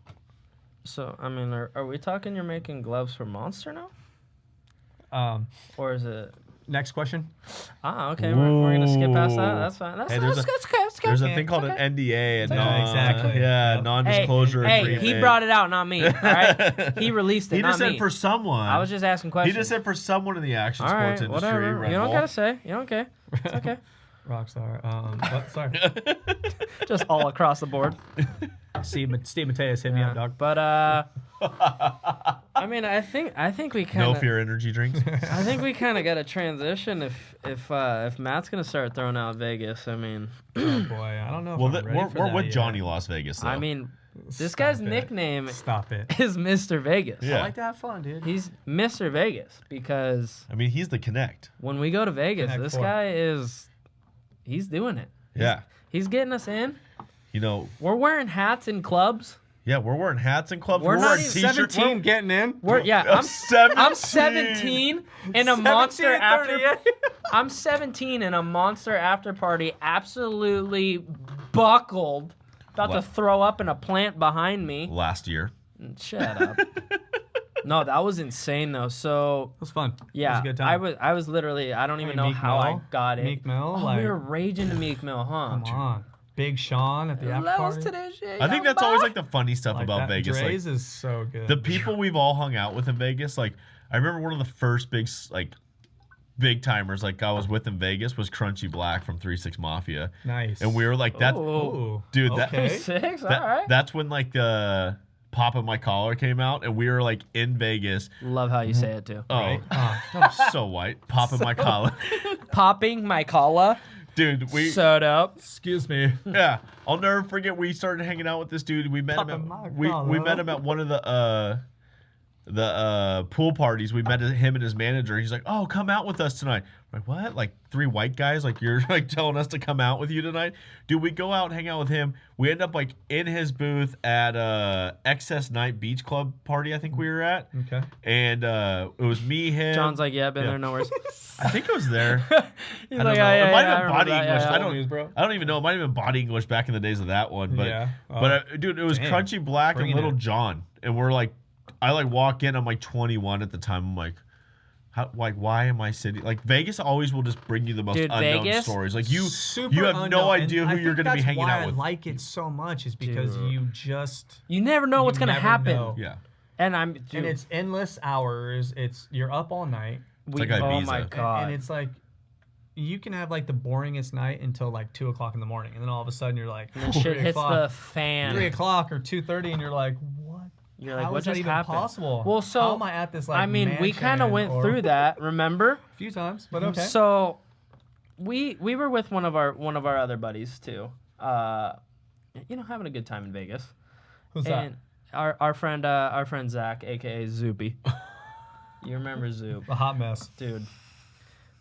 I mean, are we talking you're making gloves for Monster now? Or is it? Next question. Okay, we're gonna skip past that. Whoa. That's fine. That's Hey, fine. there's That's good. There's a thing called an NDA, and okay. Exactly. Yep. non-disclosure Hey, agreement. he brought it out, not me. All right, he released it, He not just said me. for someone. I was just asking questions. He just said for someone in the action all right, sports industry. whatever. Red You don't Bull. gotta say. You don't care. It's okay. Rockstar. What? Sorry. Just all across the board. Steve Mateus hit me up, dog. But I mean, I think we kind No of. Fear energy drinks. I think we kind of got to transition if Matt's gonna start throwing out Vegas. I mean, Oh boy, I don't know. If Well, I'm ready for we're that with yet. Johnny Las Vegas, though. I mean, this Stop guy's it. nickname Stop it. is Mr. Vegas. Yeah. I like to have fun, dude. He's Mr. Vegas because I mean, he's the Connect. when we go to Vegas, Connect this Four. guy he's doing it. Yeah. He's getting us in. We're wearing hats in clubs. Yeah, we're wearing hats and clubs. We're We're not wearing even t-shirts. 17 getting in. I'm 17 in a monster 17, after. 38. I'm 17 in a monster after party, absolutely buckled, about to What? throw up in a plant behind me. Last year. Shut up. No, that was insane though. So It was fun. yeah, It was a good time. I was literally, I don't even know Meek how I Mill? got it. Meek Mill, Oh, like- we were raging to Meek Mill, huh? Come on. Big Sean at the after That was party. today's shit. I think that's always like the funny stuff Like about that. Vegas. Like, Dre's is so good. the people we've all hung out with in Vegas, like I remember one of the first big timers like I was with in Vegas was Crunchy Black from 3-6 Mafia, Nice. and we were like that, Oh, dude. okay. 6, all That right. that's when like the Pop of My Collar came out, and we were like in Vegas. Love how you say it too. Oh, Right? I'm so white. Pop of My Collar, Popping my collar, dude. We soda. Excuse me. yeah. I'll never forget. We started hanging out with this dude. We met him Pop of my at we collar. met him at one of the pool parties. We met him and his manager. He's like, "Oh, come out with us tonight." I'm like, what? Like 3 white guys? Like you're like telling us to come out with you tonight? Dude, we go out and hang out with him. We end up like in his booth at Excess Night Beach Club party. I think we were at, Okay. and it was me, him. John's like, yeah, been Yeah. there, no worries. I think it was there. He's I don't like, know. yeah, It might yeah, have I been body remember that, English. yeah. I don't. News, bro. I don't even know. It might have been body English back in the days of that one. But Yeah. dude, it was Damn. Crunchy Black and Bringing Little it. John, and we're like, I like walk in. I'm like 21 at the time. I'm like, why am I sitting? Like Vegas always will just bring you the most Dude, unknown Vegas? stories. Like you Super have no unknown. idea And who I you're think going to be that's hanging why out with. I like it so much is because Dude. you just You never know what's you gonna never happen. know. Yeah. And it's endless hours. You're up all night. like oh Ibiza. my god. And it's like you can have like the boringest night until like 2:00 in the morning, and then all of a sudden you're like, and then shit hits the fan. 3:00 or 2:30, and you're like, what? You're like, How what is that just even happened? possible? Well, so how am I at this like? I mean, we kind of went mansion through that, remember? a few times, but okay. So we were with one of our other buddies too. Having a good time in Vegas. Who's that? And our friend Zach, aka Zoopy. You remember Zoop, A hot mess. dude.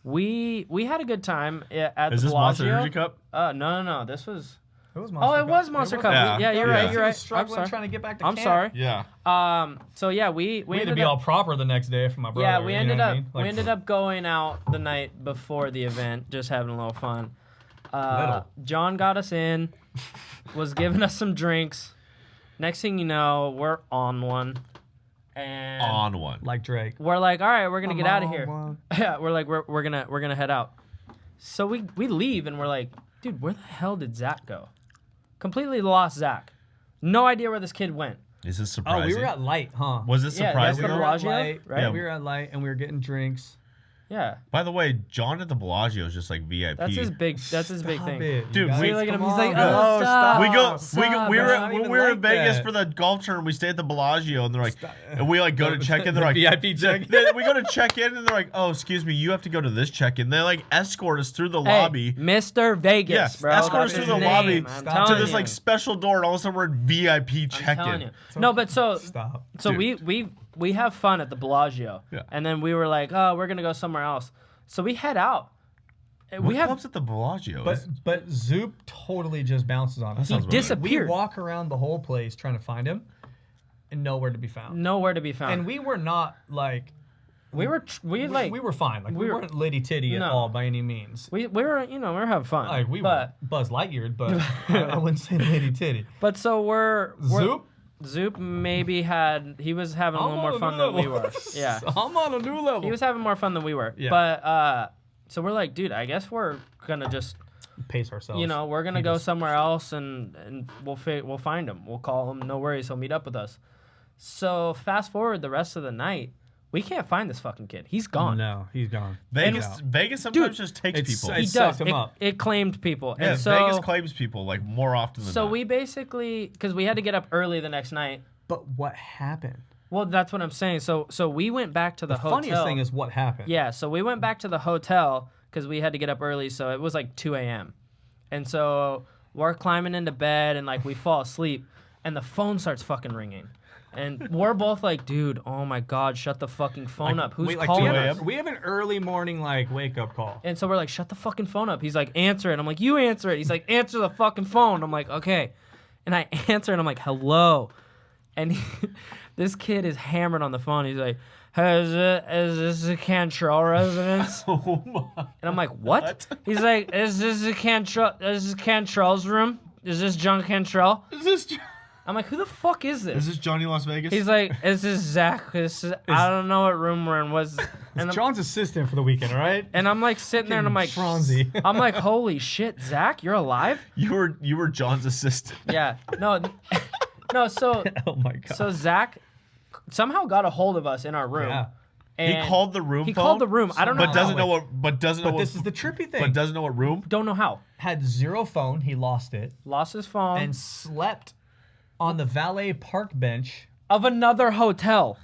We had a good time at Is the this Bellagio. Monster Energy Cup? No. This was. It was Monster Oh, it Cup. was Monster Cup. Yeah. Yeah, you're Yeah. right. He You're was right. I'm struggling sorry. trying to get back to I'm camp. sorry. Yeah. So yeah, we We had to ended be up. all proper the next day for my brother. Yeah, we you ended know what up I mean? Like, we ended up going out the night before the event, just having a little fun. Little. John got us in, was giving us some drinks. Next thing you know, we're on one, and On one. like Drake. we're like, all right, we're gonna get out of I'm on here. one. Yeah, we're like, we're gonna head out. So we leave, and we're like, dude, where the hell did Zach go? Completely lost Zach. No idea where this kid went. Is this Oh, surprising? we were at Light, huh? Was this Yeah, that's surprising? the we were at Bellagio, Light, right? Yeah. We were at Light, and we were getting drinks. Yeah, By the way, John at the Bellagio is just like VIP. that's his big Stop thing. it, you Dude, guys. we look at him, Come he's like, on, oh, bro, stop. we go. Stop, We it's were not we even were in like Vegas that. for the golf tournament. We stayed at the Bellagio, and they're like, and we like go to check in. They're like VIP check. We go to check in, and they're like, oh, excuse me, you have to go to this check in. They like escort us through the lobby. Mr. Vegas, Yes, bro. escort That's us through his the name. lobby I'm Stop. telling to this you. like special door, and all of a sudden we're in VIP I'm telling check-in. you. No, but so Stop. Dude. we have fun at the Bellagio, Yeah. and then we were like, oh, we're gonna go somewhere else. So we head out. What We have clubs at the Bellagio? But Zoop totally just bounces on us. That sounds he about right. disappeared. We walk around the whole place trying to find him, and nowhere to be found. Nowhere to be found. And we were not like we were we were fine. Like we we were- weren't Lady Titty at No. all by any means. we were we were having fun. Like we but were Buzz Lightyear, but I wouldn't say Lady Titty. but so we're Zoop. Zoop maybe he was having a little I'm more on a fun new than we level. were. Yeah. I'm on a new level. He was having more fun than we were. Yeah. But so we're like, dude, I guess we're gonna just pace ourselves. we're gonna go somewhere else and we'll find him. We'll call him. No worries, he'll meet up with us. So fast forward the rest of the night, we can't find this fucking kid. He's gone. No, he's gone. Vegas sometimes just takes people. It He sucked does. him up. It claimed people. Yeah, and so Vegas claims people like more often than so not. we basically because we had to get up early the next night. But what happened? Well, that's what I'm saying. So we went back to the hotel. Funniest thing is what happened. Yeah, so we went back to the hotel because we had to get up early, so it was like 2 a.m. And so we're climbing into bed and like we fall asleep and the phone starts fucking ringing. And we're both like, dude, oh my God, shut the fucking phone up. Who's calling 2 us? a.m.? We have an early morning like wake up call. And so we're like, shut the fucking phone up. He's like, answer it. I'm like, you answer it. He's like, answer the fucking phone. I'm like, okay. And I answer and I'm like, hello. And this kid is hammered on the phone. He's like, hey, is this a Cantrell residence? Oh my. And I'm like, what? He's like, is this Cantrell's room? Is this Jon Cantrell? Is this I'm like, who the fuck is this? is this Johnny Las Vegas? He's like, is this Zach? I don't know what room we're in. It's John's assistant for the weekend, all right? And I'm like sitting there and I'm like, Franzi. I'm like, holy shit, Zach, you're alive? you were John's assistant. Yeah. No, no. So Oh my god. so Zach somehow got a hold of us in our room. Yeah. He And called the room. He phone, called the room. I don't know. but doesn't how. know what. But doesn't know But what. this is the trippy thing. But doesn't know what room. Don't know how. Had zero phone, he lost it, Lost his phone and slept on the valet park bench of another hotel.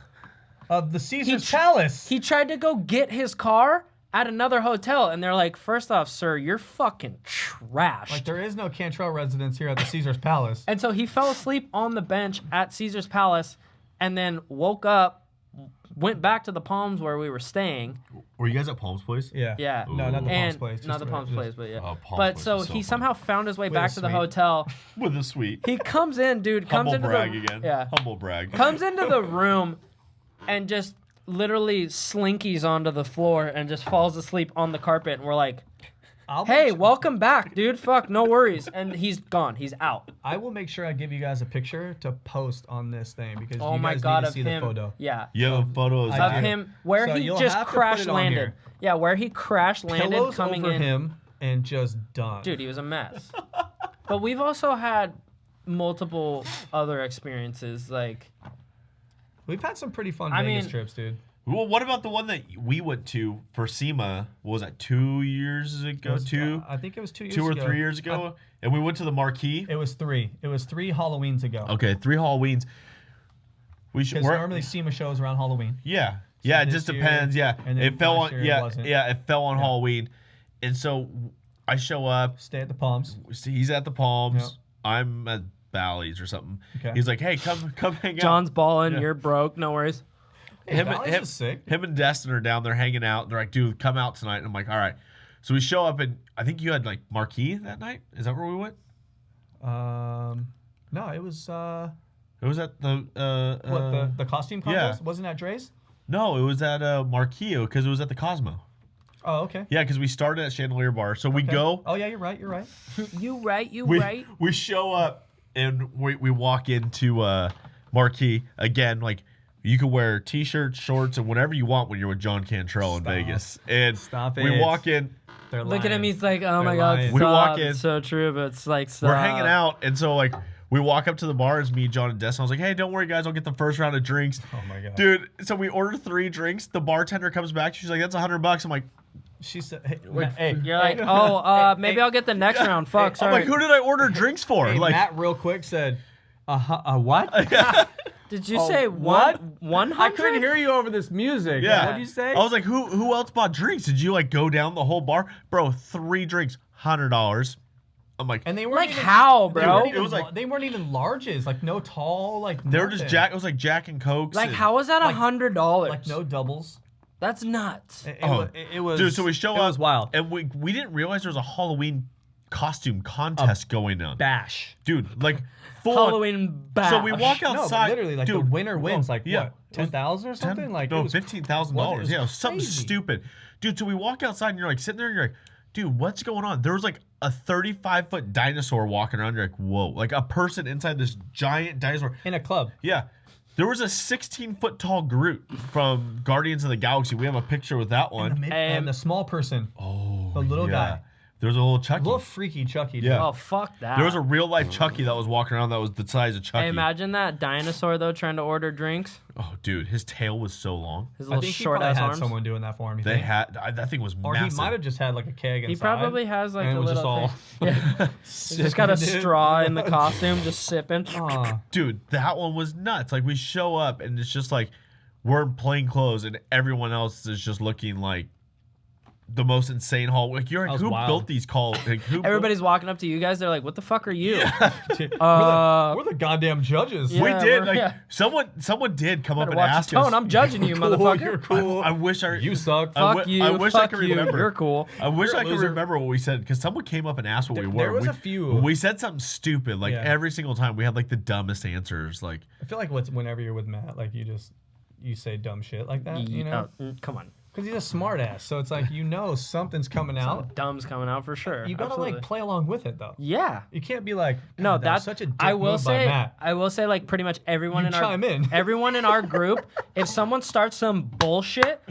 of the Caesar's tr- Palace. He tried to go get his car at another hotel, and they're like, first off, sir, you're fucking trashed. Like there is no Cantrell residence here at the Caesar's Palace. And so he fell asleep on the bench at Caesar's Palace and then woke up, went back to the Palms where we were staying. Were you guys at Palm's place? Yeah. Yeah. No, not the Palms And place. not the Palms place, but yeah. Oh, Palms but place so is so he fun. somehow found his way With back a to the suite. hotel. With a suite. He comes in, dude, comes Humble into brag the again. Yeah. Humble brag. Comes into the room and just literally slinkies onto the floor and just falls asleep on the carpet, and we're like, I'll hey, make- welcome back, dude. Fuck, no worries. And he's gone. He's out. I will make sure I give you guys a picture to post on this thing because Oh you my guys God, need to of see him. the photo. Yeah. You have a photo of I Zach? Of him where So he you'll just have to put crash it on landed. here. Yeah, where he crash landed Pillows coming over in. him and just done. Dude, he was a mess. But we've also had multiple other experiences. Like, We've had some pretty fun I Vegas mean- trips, dude. Well, what about the one that we went to for SEMA? What was that, 2 years ago? I think it was 2 years Two or ago. 3 years ago? And we went to the Marquee? It was 3. It was 3 Halloweens ago. Okay, 3 Halloweens. We should. Because normally SEMA shows around Halloween. Yeah. Yeah, it this just year- depends. Yeah. and then It fell last on year it wasn't. it fell on Halloween. And so I show up, Stay at the Palms. he's at the Palms. Yep. I'm at Bally's or something. Okay. He's like, "Hey, come hang out." John's balling. Yeah. You're broke. No worries. Hey, Bally's is sick. Him and Destin are down there hanging out. They're like, "Dude, come out tonight." And I'm like, "All right." So we show up, and I think you had like Marquee that night. Is that where we went? No, it was It was at the what the costume contest? yeah. Wasn't that Dre's? No, it was at Marquee because it was at the Cosmo. Oh, okay. Yeah, because we started at Chandelier Bar. So we Okay. go. Oh yeah, you're right. You right. You We, right. we show up and we walk into Marquee again. Like you can wear t-shirts, shorts, and whatever you want when you're with Jon Cantrell in Stop. Vegas. And Stop we it. walk in. They're Look at him. lying. He's like, oh my They're god, lying. stop. We walk in. It's so true, but it's like, stop. We're hanging out, and so like we walk up to the bar. It's me, John, and Destin. I was like, "Hey, don't worry, guys. I'll get the first round of drinks." Oh my god, Dude, so we order 3 drinks. The bartender comes back. She's like, "That's $100." I'm like, She said, "Hey, Matt, hey, You're like, hey, oh, maybe hey, I'll get the next round. Fuck, I'm sorry. like, who did I order drinks for? hey, like, Matt, real quick said, what? Did you say what? 100? I couldn't hear you over this music. yeah. What'd you say? I was like, who else bought drinks? Did you like go down the whole bar, bro? 3 drinks, $100. I'm like, And they weren't Like even, how, they bro? weren't It even was like- they weren't even larges, like no tall, like they were just nothing. Jack. It was like Jack and Cokes. Like, and- how is that Like- $100? like no doubles. That's nuts. It was dude. So we show it up, was wild. and we didn't realize there was a Halloween costume contest going on, Bash. dude. Like full on- Halloween bash. So we walk No, but outside. literally, like dude, the winner wins, like yeah, what, 10,000 or something? Like no, it was $15,000. Yeah, it was something crazy. stupid, dude. So we walk outside, and you're like sitting there, and you're like, dude, what's going on? There was like a 35-foot dinosaur walking around. You're like, whoa, like a person inside this giant dinosaur. in a club. Yeah. There was a 16-foot tall Groot from Guardians of the Galaxy. We have a picture with that one. And the small person, Oh, the little guy. There's a little Chucky. little freaky Chucky. Dude. Yeah. Oh, fuck that. There was a real life Chucky that was walking around that was the size of Chucky. Hey, imagine that dinosaur, though, trying to order drinks. Oh, dude, his tail was so long. His I little think he short probably ass had arms. someone doing that for him. you They think? had that thing was Or massive. he might have just had like a keg inside. He probably has like and a it was little just thing. Yeah. He's just got a straw in the costume, just sipping. Dude, that one was nuts. Like we show up and it's just like we're in plain clothes and everyone else is just looking like the most insane hall. Like you're That like, was who wild. built these calls? Like, who built- Everybody's walking up to you guys. They're like, "What the fuck are you?" Dude, Uh, we're the goddamn judges. Yeah. we did. we're- Like yeah. someone did come up Better and watch ask your tone. us. I'm judging you, Cool, motherfucker. You're cool. I wish I. You suck. I Fuck wi- you. I wish I fuck could you. remember. You're cool. I wish You're a I could loser. remember what we said because someone came up and asked what we were. There was we, a few. We said something stupid. Like Yeah. every single time, we had like the dumbest answers. Like I feel like whenever you're with Matt, like you say dumb shit like that, you know, Come on. because he's a smart ass. So it's like something's coming out. Dumb's coming out for sure. You gotta Absolutely. like play along with it though. Yeah. You can't be like, No, "God, that was that's such a dick I will move by say. Matt." I will say, like pretty much everyone You in chime in. everyone in our group, if someone starts some bullshit,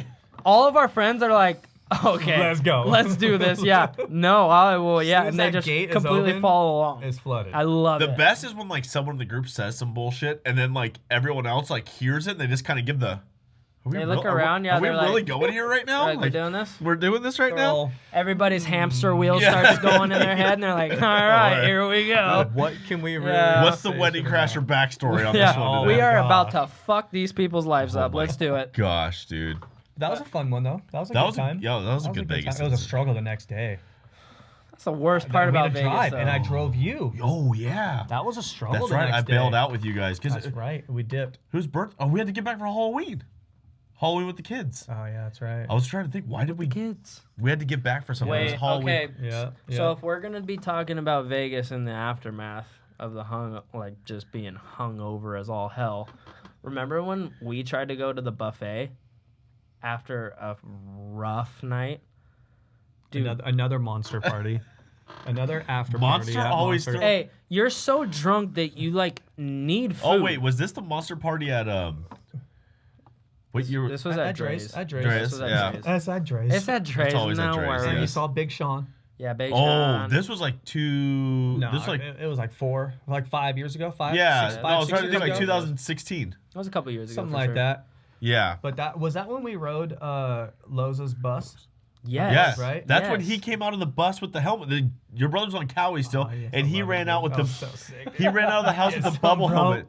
all of our friends are like, "Okay, Let's go. let's do this." Yeah, no, I will. Yeah, Soon as and they that just gate is completely open, follow along. It's flooded. I love the it. best is when like someone in the group says some bullshit and then like everyone else like hears it and they just kind of give the. Are we They look are we- around, yeah, Are we they're really like- going here right now? Like, we're doing this. We're doing this right now. Girl, Everybody's hamster wheel Yeah. starts going in their head, and they're like, "All right, Alright. here we go." what can we really? Yeah. What's the say wedding for that? crasher backstory on this Yeah, one? Oh today? we are my about gosh. to fuck these people's lives up. my Let's do it. Gosh, dude. That was a fun one though. That was a That good was time. that was a good Vegas. time. It was a struggle the next day. That's the worst part we about had to Vegas. drive, though. and I drove you. Oh yeah, That was a struggle. that's the right. next I bailed day. out with you guys because That's right. We dipped. whose birth? Oh, we had to get back for Halloween. Halloween with the kids. Oh yeah, that's right. I was trying to think. Why did we? kids. We had to get back for something. It was Wait, Halloween. okay. Yeah. So if we're gonna be talking about Vegas in the aftermath of the like just being hung over as all hell, remember when we tried to go to the buffet after a rough night? Dude, another monster party, another after Monster party. at always Monster. throw- hey, you're so drunk that you like need food. Oh wait, was this the monster party at What year? This was at At Dre's. Dre's. At Dre's. Dre's, This was at yeah. Dre's. That's at Dre's. It's at Dre's. always at No Dre's, worries. And yeah. you saw Big Sean. Yeah, Big Oh, John. this was like No, This was like it was like 5 years ago. yeah. Six, No, I was trying to years think like ago? 2016. That was a couple years ago. Something for like sure. that. Yeah. But that when we rode Loza's bus. Yes. Yeah, right? That's when Yes. he came out of the bus with the helmet. Your brother's on Cowie still, Oh, yes, and I he love ran it, out dude. with That the. was so sick. He ran out of the house with the Yes, bubble bro. helmet.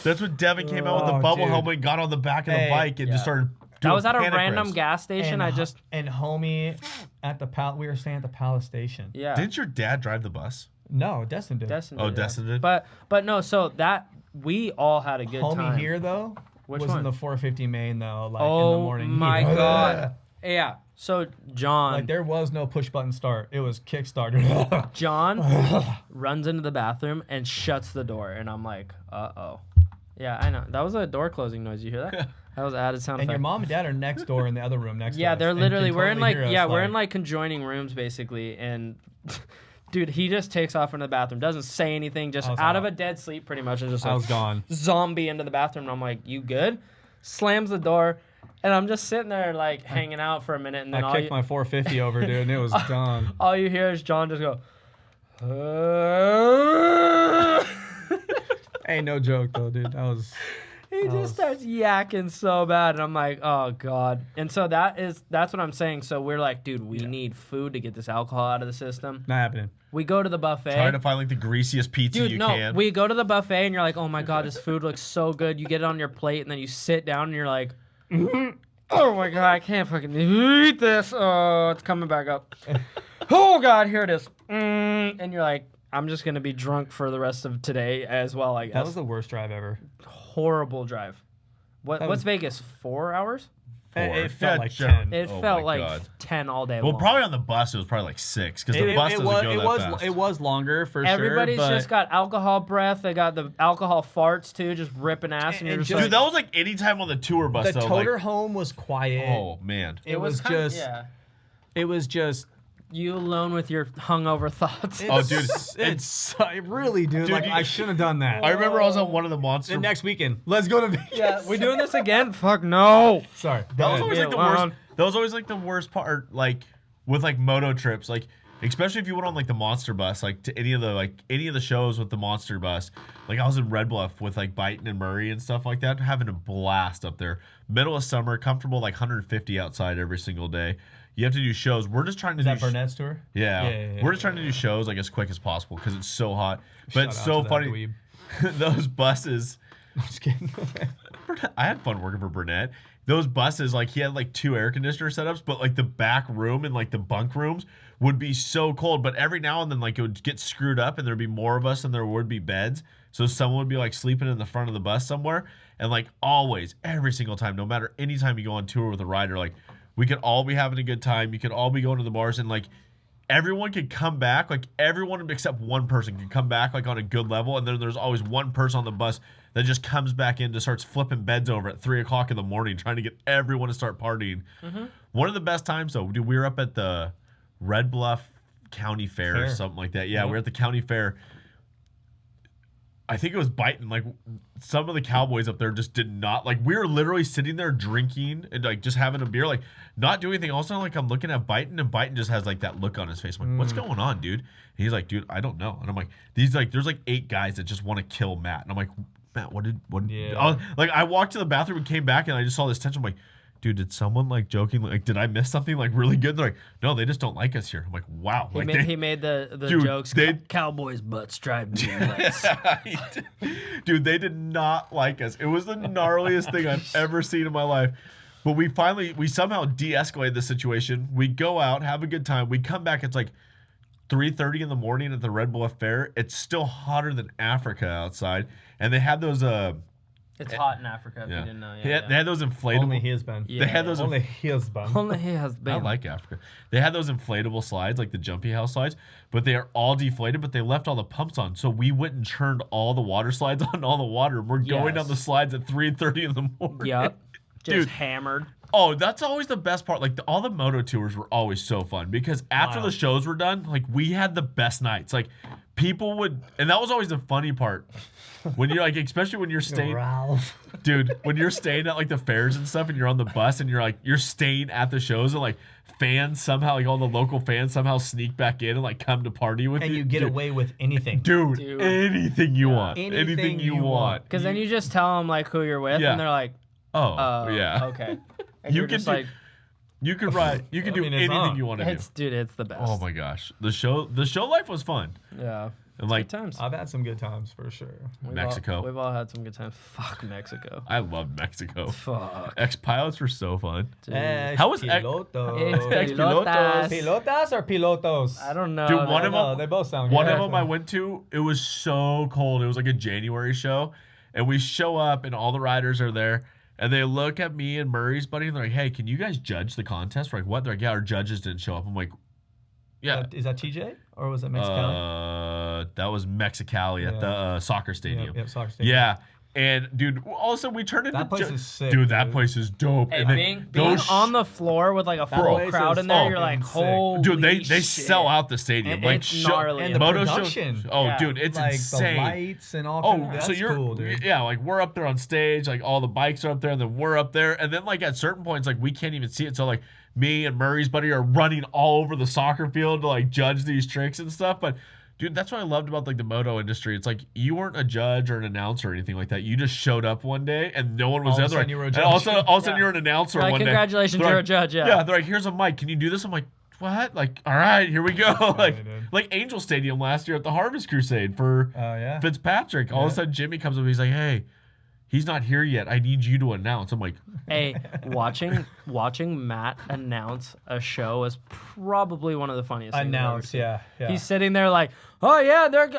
That's when Devin came out with the Oh, bubble dude. helmet, got on the back of the Hey, bike, and just yeah. started. That doing was at a panic random race. gas station. And homie at the we were staying at the Palace Station. Yeah. Didn't your dad drive the bus? No, Destin did. Destin Oh, did, yeah. Destin did? But no, so that we all had a good Homie time. here though Which was one? in the 450 main though, like Oh in the morning. my He- God. Yeah. So John Like there was no push button start. It was Kickstarter. John runs into the bathroom and shuts the door, and I'm like, uh-oh. Yeah, I know. That was a door closing noise. You hear that? That was added sound And your effect. mom and dad are next door in the other room next to Yeah, us. they're and literally can we're in totally like hear us, we're in like conjoining rooms basically, and dude, he just takes off into the bathroom, doesn't say anything, just I was out of out. a dead sleep pretty much, and just I like was gone. zombie into the bathroom. And I'm like, you good? Slams the door, and I'm just sitting there like hanging out for a minute, and then I kicked my 450 over, dude, and it was done. all you hear is John just go. Ain't no joke though, dude. That was. He just starts yakking so bad, and I'm like, oh god. And so that's what I'm saying. So we're like, dude, we need food to get this alcohol out of the system. Not happening. We go to the buffet. Trying to find like the greasiest pizza Dude, you no, can. we go to the buffet, and you're like, oh my god, this food looks so good. You get it on your plate, and then you sit down, and you're like, oh my god, I can't fucking eat this. Oh, it's coming back up. Oh god, here it is. And you're like, I'm just gonna be drunk for the rest of today as well, I guess. That was the worst drive ever. Horrible drive. What's was- Vegas? 4 hours? It felt Yeah, like Joe. 10. It Oh felt my like God. 10 all day Well, long. probably on the bus it was probably like 6 because the bus doesn't go that fast. It was longer for Everybody's sure. just got alcohol breath. They got the alcohol farts too, just ripping ass, and you're And just just- like, Dude, that was like any time on the tour bus the though. toter Like, home was quiet. oh man. It was kinda- just. yeah. It was just. You alone with your hungover thoughts. Oh, dude, it's really, dude. Like you- I shouldn't have done that. I remember I was on one of the monster. The next weekend, let's go to Vegas. Yeah, we doing this again? Fuck no. Sorry. That was always Yeah, like the well, worst. That was always like the worst part, like with like moto trips, like especially if you went on like the monster bus, like to any of the shows with the monster bus. Like I was in Red Bluff with like Byton and Murray and stuff like that, having a blast up there. Middle of summer, comfortable, like 150 outside every single day. You have to do shows. We're just trying to Is do that Burnett's tour? Yeah. We're just trying to do shows like as quick as possible because it's so hot. But it's Shout out so to that funny. dweeb. Those buses. I'm just kidding. I had fun working for Burnett. Those buses, like he had like 2 air conditioner setups, but like the back room and like the bunk rooms would be so cold. But every now and then, like it would get screwed up, and there'd be more of us than there would be beds. So someone would be like sleeping in the front of the bus somewhere, and like always, every single time, no matter any time you go on tour with a rider, like we could all be having a good time. You could all be going to the bars, and like everyone could come back, like everyone except one person could come back like on a good level, and then there's always one person on the bus that just comes back in to starts flipping beds over at 3 o'clock in the morning, trying to get everyone to start partying. One of the best times though, dude, we were up at the Red Bluff County Fair or something like that. Yeah, we were at the county fair. I think it was Byton. Like some of the cowboys up there just did not like. We were literally sitting there drinking and like just having a beer, like not doing anything. Also, like I'm looking at Byton, and Byton just has like that look on his face. I'm like, what's going on, dude? And he's like, dude, I don't know. And I'm like, there's like 8 guys that just want to kill Matt. And I'm like, Matt, what? Yeah. Oh, I walked to the bathroom and came back, and I just saw this tension. I'm like, dude, did someone like joking? Like, did I miss something like really good? And they're like, no, they just don't like us here. I'm like, wow. He, Like, he made the Dude, jokes. Cowboys' butts drive me nuts. Dude, they did not like us. It was the gnarliest thing I've ever seen in my life. But we somehow de-escalated the situation. We go out, have a good time. We come back. It's like 3:30 in the morning at the Red Bluff Fair. It's still hotter than Africa outside, and they had those. It's hot in Africa if you didn't know. They had those inflatable. Only he has been. Yeah. They had those. Only he has been. Only he has been. I like Africa. They had those inflatable slides, like the Jumpy House slides, but they are all deflated, but they left all the pumps on. So we went and turned all the water slides on all the water. And we're going Yes. down the slides at 3:30 in the morning. Yep. Just Dude. hammered. Oh, that's always the best part. Like all the moto tours were always so fun because after the shows were done, like we had the best nights. Like people would, and that was always the funny part. When you're like, especially when you're staying, dude, when you're staying at like the fairs and stuff, and you're on the bus and you're staying at the shows, and like fans somehow, like all the local fans somehow sneak back in and like come to party with you. And you get away with anything. Dude, anything you want. Anything you want. Because then you just tell them like who you're with, and they're like, oh, yeah. Okay. And You can do, you could ride. You can do anything you want to do. Dude, it's the best. Oh my gosh, the show life was fun. Yeah. And like Good times. I've had some good times for sure. Mexico. We've all had some good times. Fuck Mexico. I love Mexico. Fuck. X-Pilots were so fun. Dude. How was Pilotos? Pilotas. Pilotas or pilotos? I don't know. Dude, one of No, them. they both sound good. One of them I went to. It was so cold. It was like a January show, and we show up, and all the riders are there, and they look at me and Murray's buddy, and they're like, "Hey, can you guys judge the contest?" We're like, "What?" They're like, "Yeah, our judges didn't show up." I'm like, "Yeah." Is that TJ or was it Mexicali? That was Mexicali at the soccer stadium. Yep, soccer stadium. Yeah. And dude, all of a sudden we turned into That place is sick, dude. That dude. place is dope. Hey, and then being those on the floor with like a full place crowd is in there, you're fucking like, sick. holy dude, they shit. sell out the stadium. And like it's gnarly. And the moto production. shows. Oh, Yeah. dude, it's like insane. the lights and all. Oh, That's so you're cool, dude. yeah, like we're up there on stage, like all the bikes are up there, and then we're up there, and then like at certain points, like we can't even see it. So like me and Murray's buddy are running all over the soccer field to like judge these tricks and stuff. But dude, that's what I loved about like the moto industry. It's like you weren't a judge or an announcer or anything like that. You just showed up one day and no one was All of a there. sudden you were a And judge. all of a sudden you're an announcer Like, one day. congratulations, They're you're like, a judge. Yeah. Yeah, they're like, here's a mic. Can you do this? I'm like, what? Like, all right, here we go. like, they did. like Angel Stadium last year at the Harvest Crusade for Yeah. Fitzpatrick. All of a sudden Jimmy comes up. He's like, hey, he's not here yet. I need you to announce. I'm like, Hey, watching Matt announce a show is probably one of the funniest things I've ever Announce, seen. yeah. He's sitting there like, oh yeah, they're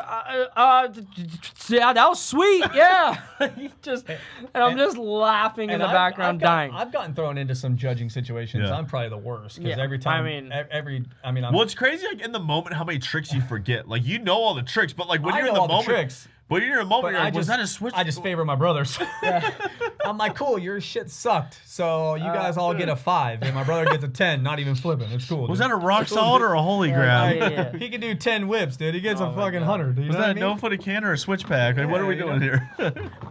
yeah, that was sweet, yeah. He just and I'm just laughing in the background, dying. I've gotten thrown into some judging situations. Yeah. I'm probably the worst because Yeah, every time, I mean, I'm, well, it's crazy. Like in the moment, how many tricks you forget. Like you know all the tricks, but like when I you're in know the all the moment, tricks. but you're in a moment, But you're like, was that a switch? I just favor my brothers. I'm like, cool, your shit sucked. So you guys all get a 5, and my brother gets a 10, not even flipping. It's cool. Was dude. that a rock solid or a holy grab? yeah. He can do 10 whips, dude. He gets Oh a my fucking God. 100. You Was know that what a I mean? no-footed can or a switchback? Like, what are we Yeah, doing here?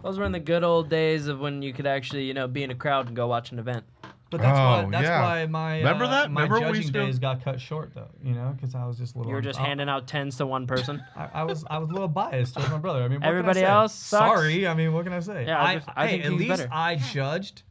Those were in the good old days of when you could actually, be in a crowd and go watch an event. But that's Oh, why yeah. why my Remember that? my Remember when we judging used to- days got cut short though. Because I was just a little. You were just handing out tens to one person. I was a little biased towards my brother. I mean, what Everybody can I say? else sucks. Sorry. I mean, what can I say? Yeah, I think at he's least better. I judged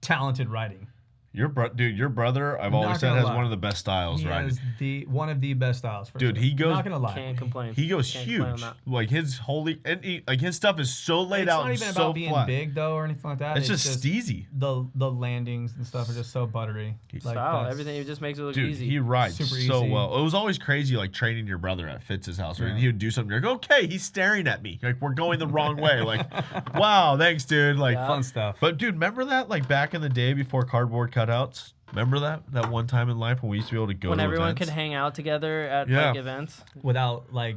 talented riding. Your brother, I've Not always said, gonna has lie. one of the best styles He riding. has one of the best styles. For Dude, sure. he goes- Not gonna lie. Can't complain. He goes Can't complain on huge. that. Like his holy, and like his stuff is so laid It's out not and even so about being flat. big though or anything like that. It's just easy. The landings and stuff are just so buttery. Like, Style, that's- everything. It just makes it look Dude, easy. he rides Super so easy. well. It was always crazy, like training your brother at Fitz's house, right? Yeah. He would do something. You're like, okay, he's staring at me. Like we're going the wrong way. Like, wow, thanks, dude. Like, Yeah. Fun stuff. but dude, remember that? Like back in the day before cardboard cutouts. Remember that one time in life when we used to be able to go when to everyone events? could hang out together at Yeah. like events. Without like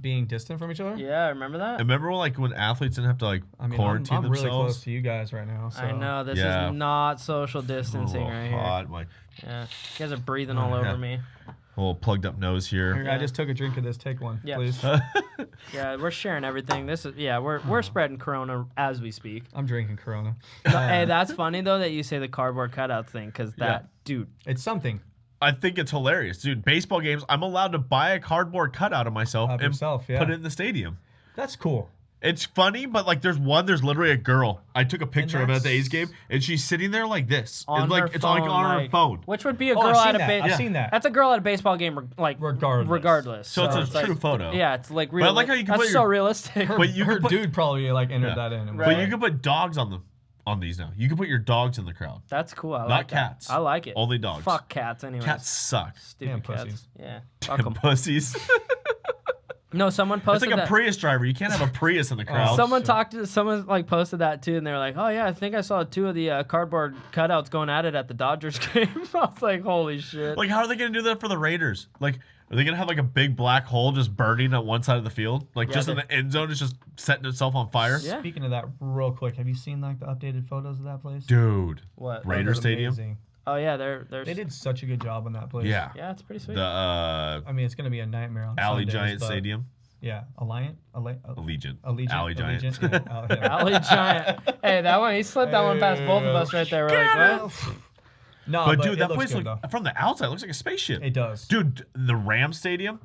being distant from each other. Yeah, remember that? And remember when athletes didn't have to like I mean, quarantine I'm really themselves? close to you guys right now. So. I know this Yeah. is not social A distancing little right here. hot, like Yeah, you guys are breathing all over Yeah. me. a little plugged up nose Here, here. I just took a drink of this. Take one, Yeah. please. Yeah, we're sharing everything. This is we're spreading Corona as we speak. I'm drinking Corona. Hey, that's funny though that you say the cardboard cutout thing because that dude. It's something. I think it's hilarious, dude. Baseball games, I'm allowed to buy a cardboard cutout of myself Of and yourself, yeah. put it in the stadium. That's cool. It's funny, but like there's literally a girl. I took a picture of it at the A's game, and she's sitting there like this. On it's like her it's phone, like on her phone. Which would be a Oh, girl I've at seen a that. I've baseball. seen that. That's a girl at a baseball game, like regardless. So it's a true photo. Yeah, it's like I real. like how you can that's put so your- realistic. Her, But you her could put- dude probably like entered Yeah. that in. Right. But you can put dogs on these now. You can put your dogs in the crowd. That's cool. I Not like that. cats. I like it. Only dogs. Fuck cats, anyways. Cats suck. Stupid Damn cats. pussies. Yeah. Fuck 'em. Pussies. No, someone It's posted like a that. Prius driver. You can't have a Prius in the crowd. Someone like posted that too, and they were like, "Oh yeah, I think I saw 2 of the cardboard cutouts going at it at the Dodgers game." I was like, "Holy shit!" Like, how are they going to do that for the Raiders? Like, Are they gonna have like a big black hole just burning at one side of the field, like Yeah, just in the end zone, it's just setting itself on fire? Yeah. Speaking of that, real quick, have you seen like the updated photos of that place? Dude, What? Raider Those are Stadium. amazing. Oh yeah, they're They did such a good job on that place. Yeah, Yeah, it's pretty sweet. the I mean, it's gonna be a nightmare on Alley Sundays, Giant but- Stadium, Yeah, Allegiant, Allegiant. Alley Giant. Yeah, yeah. Alley Giant. Hey, that one, he slipped that one past both of us right there. We're like, what? No, but dude, it that looks place good, look, though. from the outside looks like a spaceship. It does. Dude, the Ram Stadium,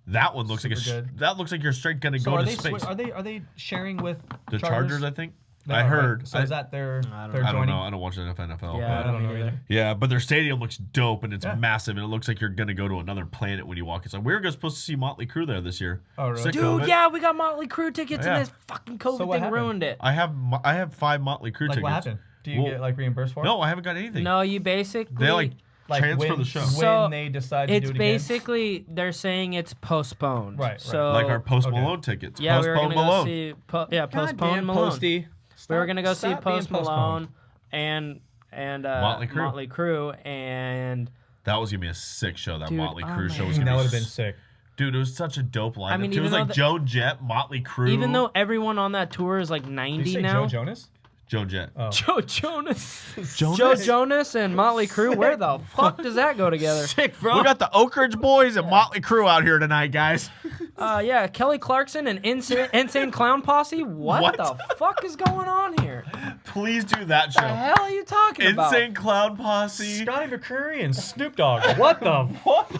that one looks Super like good. that looks like you're straight gonna So go are to they space. are they sharing with The Chargers, I think. No, I right. heard. So is that their I don't they're I don't joining? know. I don't watch enough NFL. Yeah, I don't know either. Yeah, but their stadium looks dope and it's Yeah. massive and it looks like you're gonna go to another planet when you walk inside. We were supposed to see Motley Crue there this year. Oh, really? Sick Dude, COVID. yeah, we got Motley Crue tickets Yeah. and this fucking COVID So what thing happened? ruined it. I have 5 Motley Crue Like tickets. what happened? Do you Well, get like reimbursed for it? No, I haven't got anything. No, you basically. They like transfer when, the show. when So, they decide to It's do it again? basically they're saying it's postponed. Right, right. So Like our Post Okay. Malone tickets. yeah, we were Postpone gonna Malone. go see postpone Goddamn Malone. Posty. We were gonna go see Stop being Post Malone and Motley Crue. Motley Crue and That was gonna be a sick show. That Dude, Motley oh Crue show man. was gonna That be would have been sick. Dude, it was such a dope lineup. mean, too. It was even like though Joe Jett, Motley Crue. even though everyone on that tour is like Did you 90 say now. Joe Jonas? Joe Jett. Oh. Joe Jonas. Jonas? Joe Jonas and Motley Crue. Where the fuck does that go together? Sick, bro. We got the Oak Ridge Boys and Motley Crue out here tonight, guys. Yeah, Kelly Clarkson and Insane Clown Posse. What the fuck is going on here? Please do that What the show. hell are you talking about? Insane Clown Posse. Scotty McCreery and Snoop Dogg. What the fuck?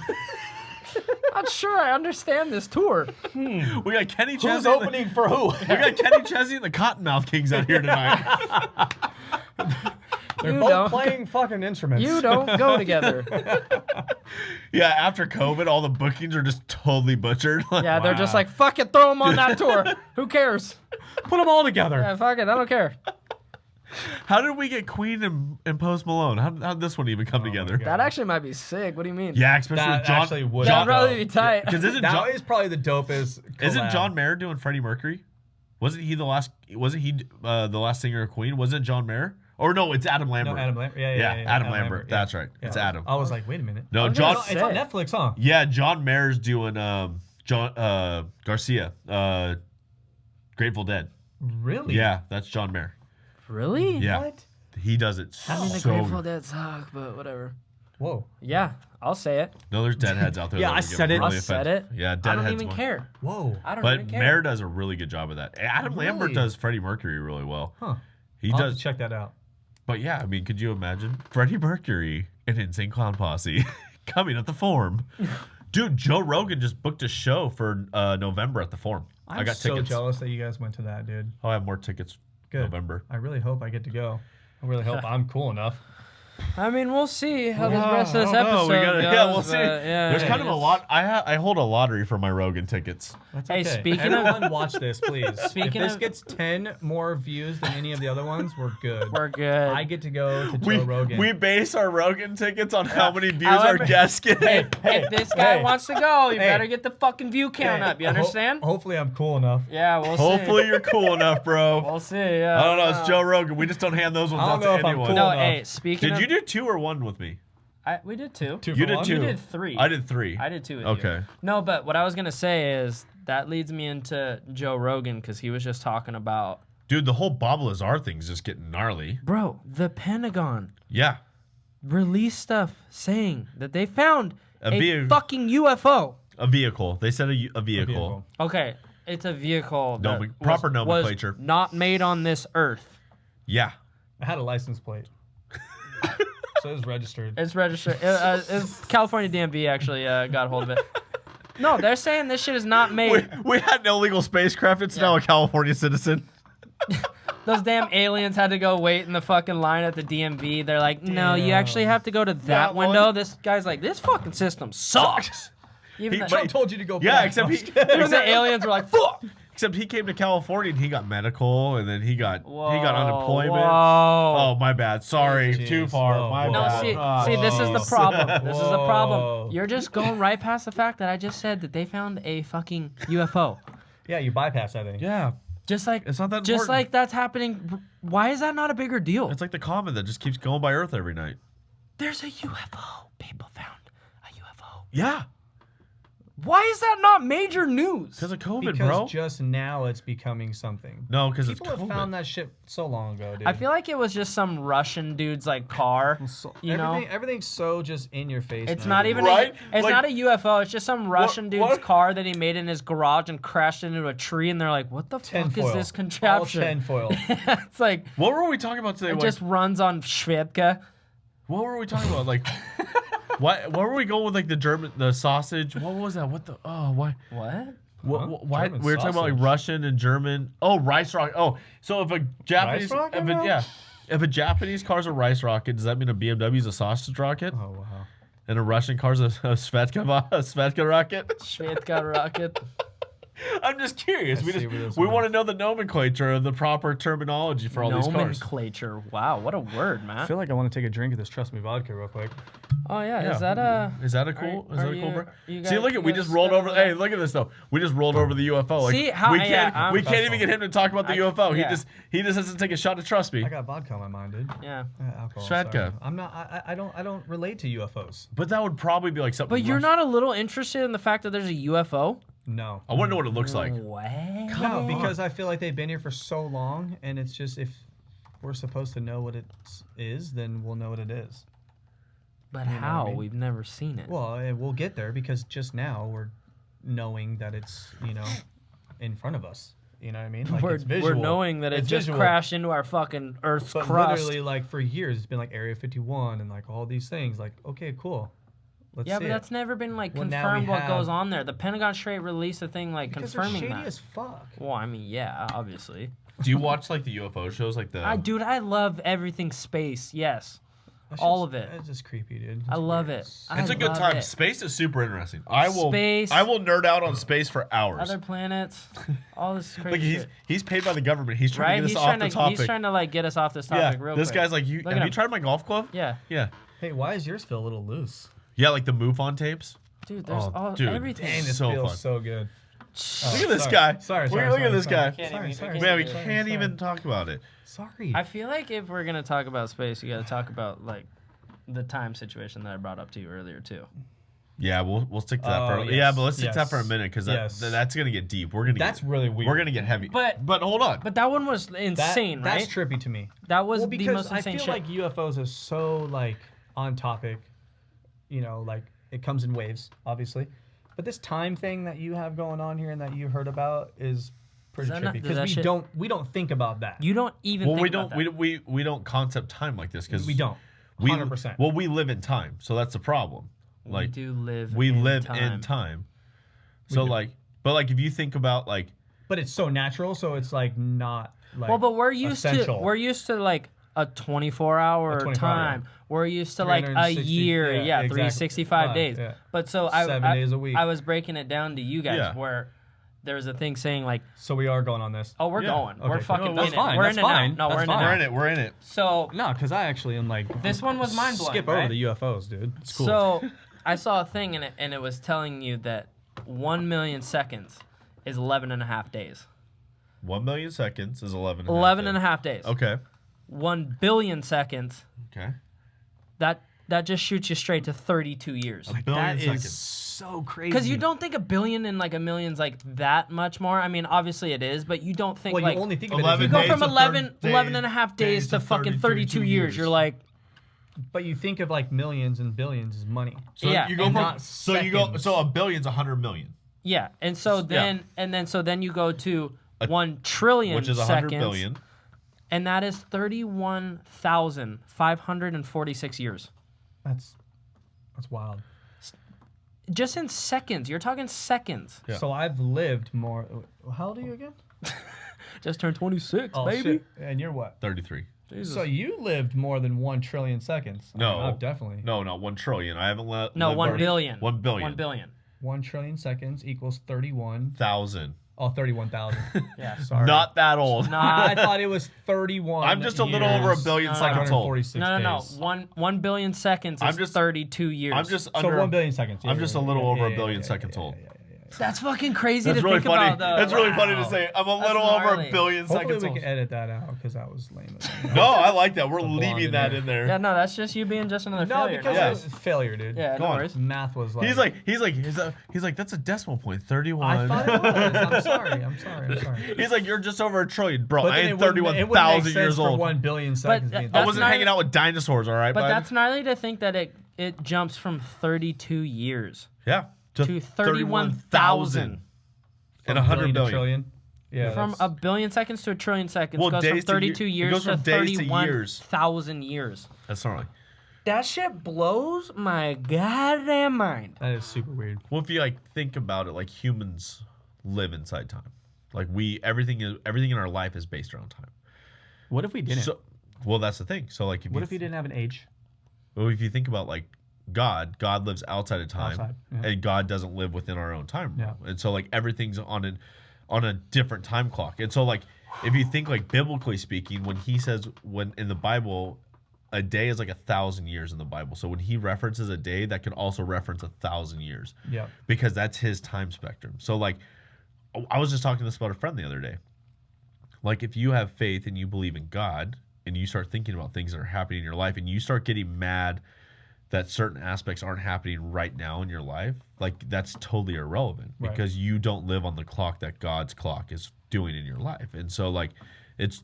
Not sure I understand this tour. We got Kenny Who's Chesney. opening for who? We got Kenny Chesney and the Cottonmouth Kings out here tonight. They're You both don't- playing fucking instruments. You don't go together. Yeah, after COVID, all the bookings are just totally butchered. Like, Yeah, they're just wow. like, fuck it, throw them on that tour. Who cares? Put them all together. Yeah, fuck it, I don't care. How did we get Queen and Post Malone? How did this one even come Oh my together? God. That actually might be sick. What do you mean? Yeah, especially That with John. actually would. That'd John, probably be tight. Because isn't that John, is probably the dopest. isn't collab. John Mayer doing Freddie Mercury? Wasn't he the last? Wasn't he the last singer of Queen? Wasn't it John Mayer? Or no, it's Adam Lambert. No, Adam Lambert. Yeah, Adam Lambert. yeah. That's right. Yeah. It's Adam. I was like, wait a minute. No, I was John. gonna It's on say. Netflix, huh? Yeah, John Mayer's doing John Garcia, Grateful Dead. Really? Yeah, that's John Mayer. Really? Yeah, What? he does it I mean, the so Grateful good. Dead suck, but whatever. Whoa. Yeah, I'll say it. No, there's deadheads out there. Yeah, that I would get said it. really I said offended. it. Yeah, I deadheads. don't even more. care. Whoa. I don't But even care. Mayer does a really good job of that. Adam Lambert Really? does Freddie Mercury really well. Huh. He I'll have does. to check that out. But yeah, I mean, could you imagine Freddie Mercury and Insane Clown Posse coming at the Forum? Dude, Joe Rogan just booked a show for November at the Forum. I'm I got so tickets. jealous that you guys went to that, dude. I'll have more tickets Good. November. I really hope I get to go. I really hope I'm cool enough. I mean, we'll see how the Yeah, rest of this I don't know. episode We gotta- goes. yeah, we'll see. but yeah, There's kind of a it's- lot. I hold a lottery for my Rogan tickets. That's Hey, okay. speaking of- Everyone watch this, please. Speaking if this of- gets 10 more views than any of the other ones, we're good. We're good. I get to go to We Joe Rogan. we base our Rogan tickets on how many views However- our guests get. Hey, if this guy hey. wants to go, you Hey. better get the fucking view count Hey, up. You understand? hopefully I'm cool enough. Yeah, we'll see. Hopefully you're cool enough, bro. We'll see. Yeah. I don't know. It's Joe Rogan. We just don't hand those ones I out don't know to if I'm anyone. cool No, enough. hey, speaking Did of, you do 2 or 1 with me? we did 2. Two You for did one? 2. You did 3. I did 3. I did 2 with you. Okay. No, but what I was gonna say is that leads me into Joe Rogan because he was just talking about, Dude, the whole Bob Lazar thing's just getting gnarly. bro, the Pentagon Yeah. released stuff saying that they found A a vehicle. fucking UFO. A vehicle. They said a vehicle. Vehicle. Okay, it's a vehicle. that Proper was nomenclature. not made on this earth. Yeah. I had a license plate. So it was registered. It's registered. It's California DMV actually got hold of it. No, they're saying this shit is not made. We had an illegal spacecraft. It's now a California citizen. Those damn aliens had to go wait in the fucking line at the DMV. They're like, no, you Damn. actually have to go to that That one? window. This guy's like, this fucking system sucks. Even, He- the, but- Trump told you to go Yeah, back. except No, he, I'm just kidding. even the aliens were like, fuck. except he came to California and he got medical and then he got unemployment. Whoa. Oh, my bad. Sorry, Jeez. too far. Whoa, My whoa. No, bad. see, Oh, see, this is the jeez. problem. This is the problem. Whoa. You're just going right past the fact that I just said that they found a fucking UFO. Yeah, you bypass that thing. Yeah, Just like it's not that just important. like that's happening. Why is that not a bigger deal? It's like the comet that just keeps going by Earth every night. There's a UFO. People found a UFO. Yeah. Why is that not major news? Because of COVID, Because bro. just now it's becoming something. No, because it's People COVID. have found that shit so long ago, dude. I feel like it was just some Russian dude's like car. You know, everything's so just in your face. it's now, not dude. even. Right? It's Like- not a UFO. It's just some Russian dude's what? car that he made in his garage and crashed into a tree. And they're like, "What the fuck Tinfoil. is this All contraption?" tinfoil. It's like What were we talking about today? it Like, just runs on Schwebke. what were we talking about? Like, what were we going with? Like the sausage? What was that? What the? Oh, why? What? Huh? Why German we were talking about like sausage. Russian and German? Oh, rice rocket. Oh, so if a Japanese, Rice rocket, if bro? if a Japanese car's a rice rocket, does that mean a BMW is a sausage rocket, Oh wow. and a Russian car's a Svetka rocket? Schwebke rocket. I'm just curious. I We see where this we went. want to know the nomenclature of the proper terminology for all these cars. Nomenclature. Wow, what a word, I man. feel like I want to take a drink of this Trust Me vodka real quick. Oh yeah, Yeah. is that a? Is that a cool? Are Is that a you- cool, bro? you See, guys- look at we you just guys rolled got over. over that? Hey, look at this though. We just rolled over the UFO. Like, See, how- we yeah, can't I'm we can't even get him to talk about the UFO. yeah. He just has to take a shot to trust me. I got vodka on my mind, dude. Yeah. Alcohol. Svedka. sorry. I'm not. I don't relate to UFOs. But that would probably be like something. But you're Russian. not a little interested in the fact that there's a UFO? No. I want to know what it looks like. What? No, on. because I feel like they've been here for so long, and it's just if we're supposed to know what it is, then we'll know what it is. But You know what I how? mean? We've never seen it. Well, we'll get there because just now we're knowing that it's in front of us. You know what I mean? Like we're, it's visual. we're knowing that it It's just visual. crashed into our fucking Earth's But crust. literally, like for years, it's been like Area 51 and like all these things. Like, okay, cool. Let's Yeah, see but it. that's never been like Well, now confirmed we what have- goes on there. The Pentagon straight released a thing like because they're confirming shady that. as fuck. Well, I mean, yeah, obviously. Do you watch like the UFO shows, like the? Dude, I love everything space. Yes. That's All just- of it. It's just creepy, dude. I It's love weird. it. It's a good love time. it. Space is super interesting. I will Space. nerd out on space for hours. Other planets, all this crazy Like shit. he's paid by the government. He's trying Right? to get He's us off trying the to topic. he's trying to like get us off this Yeah, topic real this quick. guy's like, Look at have you him. tried my golf club? Yeah. Yeah. Hey, why does yours feel a little loose? Yeah, like the MUFON tapes. Dude, there's Oh, dude. everything. Dang, this So feels fun. so good. Look at this sorry. guy. Sorry, Look sorry, at this sorry, guy. Can't Sorry, even- sorry, Man, we sorry, can't sorry. even talk about it. Sorry. I feel like if we're gonna talk about space, you gotta talk about like the time situation that I brought up to you earlier too. Yeah, we'll stick to that Oh, for yes, yeah, but let's stick to that yes, for a minute because yes. that's gonna get deep. We're gonna That's get, really weird. we're gonna get heavy. But hold on. but that one was insane, right? That's trippy to me. That was Well, the because most I insane feel shit. like UFOs are so like on topic. You know, like it comes in waves, obviously. But this time thing that you have going on here and that you heard about is pretty Does that not- trippy does that because shit- we don't think about that. you don't even well, think we about don't that. we don't concept time like this because we don't. 100%. Well, we live in time, so that's the problem. Like we do live. we in live time. in time. So do. like, but like if you think about like But it's so natural, so it's like not like Well, but we're used essential. to like a 24-hour 24 time. hour. We're used to like a 360 year, yeah, exactly. 365 Right, days. yeah. But so 7 days a week. I was breaking it down to you guys Yeah. where there was a thing saying like, So we are going on this. oh, we're Yeah. going, we're Okay. fucking No, that's in it. fine, We're that's in it fine, now. No, that's we're in fine. it we're now. in it, we're in it. So No, because I actually am like this one was mind blowing. skip right? over the UFOs, dude. It's cool. So I saw a thing and it was telling you that 1 million seconds is 11 and a half days. 1 million seconds is 11. 11 and a half days. Okay. 1 billion seconds, Okay. that just shoots you straight to 32 years. A billion that is seconds. so crazy. Because you don't think a billion and like a million's like that much more. I mean, obviously it is, but you don't think Well, like you only think of it 11 you as go days from to 11 days and a half days to fucking 32 years. years. You're like, but you think of like millions and billions as money. So Yeah, you go and from not seconds. so a billion's 100 million, yeah. And so Yeah. then you go to 1 trillion which is 100 seconds, billion. and that is 31,546 years. That's wild. Just in seconds. You're talking seconds. Yeah. So I've lived more. How old are you again? Just turned 26, Oh baby. shit! And you're what? 33. Jesus. So you lived more than 1 trillion seconds. I No. mean, I've definitely. No, not 1 trillion. I haven't No, lived 1 already. billion. 1 billion. 1 billion. 1 trillion seconds equals 31. 1,000. Oh, 31,000. Yeah. Sorry. Not that old. I thought it was 31. I'm just a little over a years, billion No, no, seconds old. 146 No. days. 1 billion seconds is I'm just- 32 years. I'm just So under. 1 billion seconds. I'm just a little over a billion seconds old. Yeah. That's fucking crazy That's to really think funny. about, though. That's really funny to Wow. say. I'm a That's little over gnarly. a billion Hopefully seconds we old. can edit that out because that was lame. No, I like that. We're The blonde leaving in that there. in there. Yeah, no, that's just you being just another No, failure. because Yeah. it was failure, dude. Yeah, Go no on. worries. Math was like. He's like that's a decimal point. 31. I thought it was. I'm sorry. He's like, you're just over a trillion, bro. But I then am it wouldn't make 31,000 sense years for old. 1 billion seconds. being that's I wasn't not hanging even- out with dinosaurs, all right, But bud? that's gnarly to think that it jumps from 32 years yeah, to 31,000. and from 100 billion to billion. trillion. Yeah. From that's- a billion seconds to a trillion seconds Well, goes from days to 32 year- it years goes to from days to years. 31,000 years. That's gnarly. That shit blows my goddamn mind. That is super weird. Well, if you like think about it, like humans live inside time. Like everything in our life is based around time. What if we didn't? So, well, that's the thing. So, like, What if you didn't have an age? Well, if you think about like God lives outside of time, Outside, yeah. and God doesn't live within our own time. Yeah. And so like everything's on a different time clock. And so like if you think like biblically speaking, when he says when in the Bible, a day is like 1,000 years in the Bible. So when he references a day, that could also reference 1,000 years. Yeah. Because that's his time spectrum. So like I was just talking this about a friend the other day. Like if you have faith and you believe in God and you start thinking about things that are happening in your life and you start getting mad that certain aspects aren't happening right now in your life, like that's totally irrelevant Right. because you don't live on the clock that God's clock is doing in your life. And so like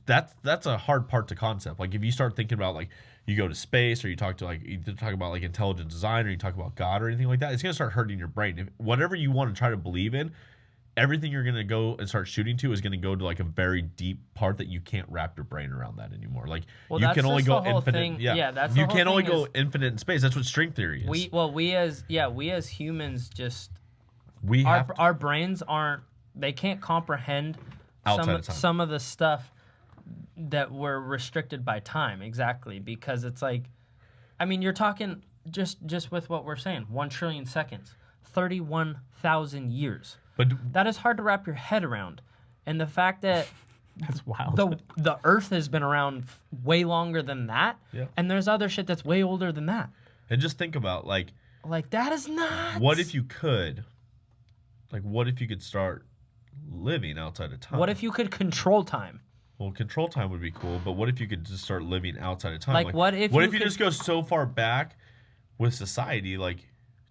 that's a hard part to concept. Like if you start thinking about like you go to space or you talk about like intelligent design or you talk about God or anything like that, it's gonna start hurting your brain. If whatever you want to try to believe in, everything you're gonna go and start shooting to is gonna go to like a very deep part that you can't wrap your brain around that anymore. Like Well, you that's can only just go the whole infinite. thing. Yeah, that's you the whole can only thing go is infinite in space. That's what string theory is. we as humans just We have to, our brains they can't comprehend Outside of time. some of the stuff that we're restricted by time, exactly, because it's like, I mean, you're talking just with what we're saying, 1 trillion seconds, 31,000 years. but That is hard to wrap your head around, and the fact that That's wild. the Earth has been around way longer than that, Yeah. and there's other shit that's way older than that. and just think about like That is not. what if you could start living outside of time? What if you could control time? Well, control time would be cool, but what if you could just start living outside of time? Like, what if you you could- just go so far back with society, like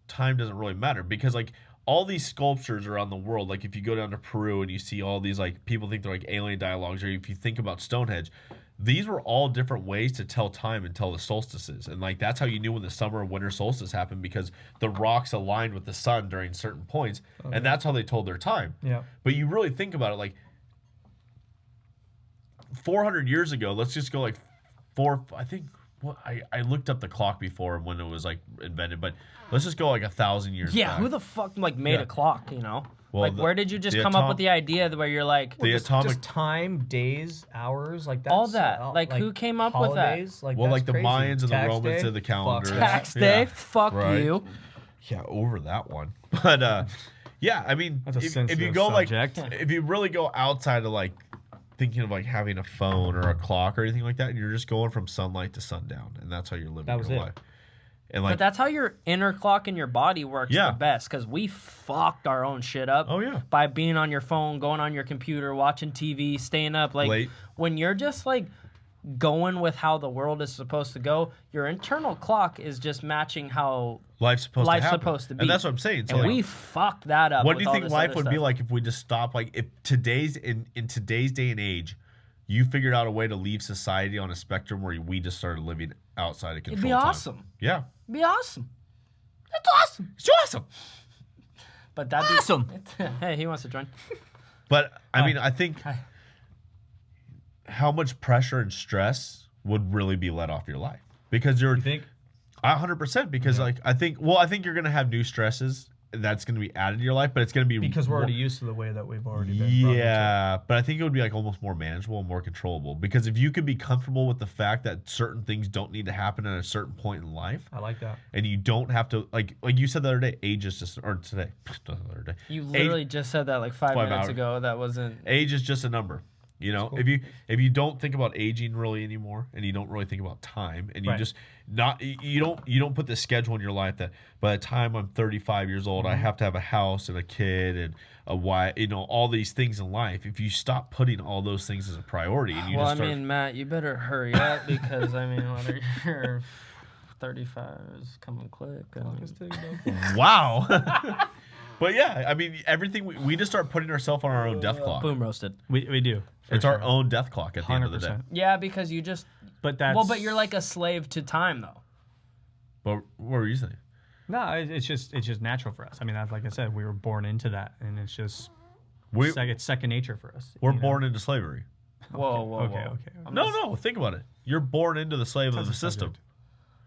time doesn't really matter because like all these sculptures around the world, like if you go down to Peru and you see all these like people think they're like alien dialogues, or if you think about Stonehenge, these were all different ways to tell time and tell the solstices, and like that's how you knew when the summer or winter solstice happened because the rocks aligned with the sun during certain points, and that's how they told their time. Yeah. But you really think about it, like 400 years ago, let's just go like I looked up the clock before when it was like invented, but let's just go like 1,000 years Yeah, back. who the fuck like made Yeah. a clock? You know, Well, like where did you just the come up with the idea where you're like The just, atomic- just time, days, hours, like that. all that? Like, who came up with that? holidays, Like Well, that's like the crazy. Mayans and the Tax Romans day? did the Fuck calendars. that. tax day? Yeah. Fuck Right. you. Yeah, over that one. But yeah, I mean, That's a if you sensitive go subject. like, if you really go outside of like thinking of like having a phone or a clock or anything like that, and you're just going from sunlight to sundown, and that's how you're living That was your it. life. And like, But that's how your inner clock in your body works Yeah. the best, because we fucked our own shit up. Oh, yeah. By being on your phone, going on your computer, watching TV, staying up. Like Late. when you're just like going with how the world is supposed to go, your internal clock is just matching how life's supposed life's to happen. supposed to be. And that's what I'm saying. So and like, we fucked that up. what do with you all think this life other would be stuff. like if we just stopped? Like if in today's day and age, you figured out a way to leave society on a spectrum where we just started living outside of control. It'd be time. awesome. Yeah, It'd be awesome. That's awesome. it's awesome. But that'd be Awesome. Hey, he wants to join. But I mean, I think Hi. how much pressure and stress would really be let off your life because you're You think? 100% because like I think you're gonna have new stresses that's gonna be added to your life, but it's gonna be Because we're more- already used to the way that we've already been. brought into it. Yeah, but I think it would be like almost more manageable and more controllable because if you could be comfortable with the fact that certain things don't need to happen at a certain point in life, I like that. and you don't have to like you said the other day, age is just or today, not the other day. You literally just said that like 5 minutes hours. ago. That wasn't. Age is just a number. You know, cool. if you don't think about aging really anymore, and you don't really think about time, and you just you don't put the schedule in your life that by the time I'm 35 years old, I have to have a house and a kid and a wife, you know, all these things in life. If you stop putting all those things as a priority, and you Well, just start, I mean, Matt, you better hurry up because I mean, when you're 35 is coming quick. I mean, wow. But yeah, I mean, everything we just start putting ourselves on our own death clock. boom roasted. We do. It's our own death clock at the end of the day. 100%. Yeah, because you just But that's but you're like a slave to time though. But what were you saying? no. It's just natural for us. I mean, that's like I said, we were born into that, and it's just it's second nature for us. We're you know? born into slavery. Whoa. Okay. No, think about it. You're born into the slave of the system.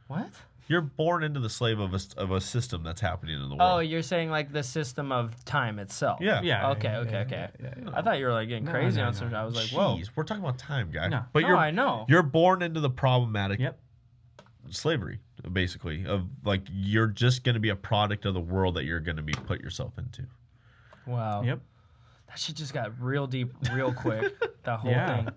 What? You're born into the slave of a system that's happening in the world. Oh, you're saying like the system of time itself. Yeah. Yeah. Okay. Yeah. I thought you were like getting crazy on some. I was like, whoa. Jeez, we're talking about time, guy. No. But No, I know. You're born into the problematic Yep. slavery, basically, of like you're just going to be a product of the world that you're going to be put yourself into. Wow. Yep. That shit just got real deep, real quick. That whole Yeah. thing.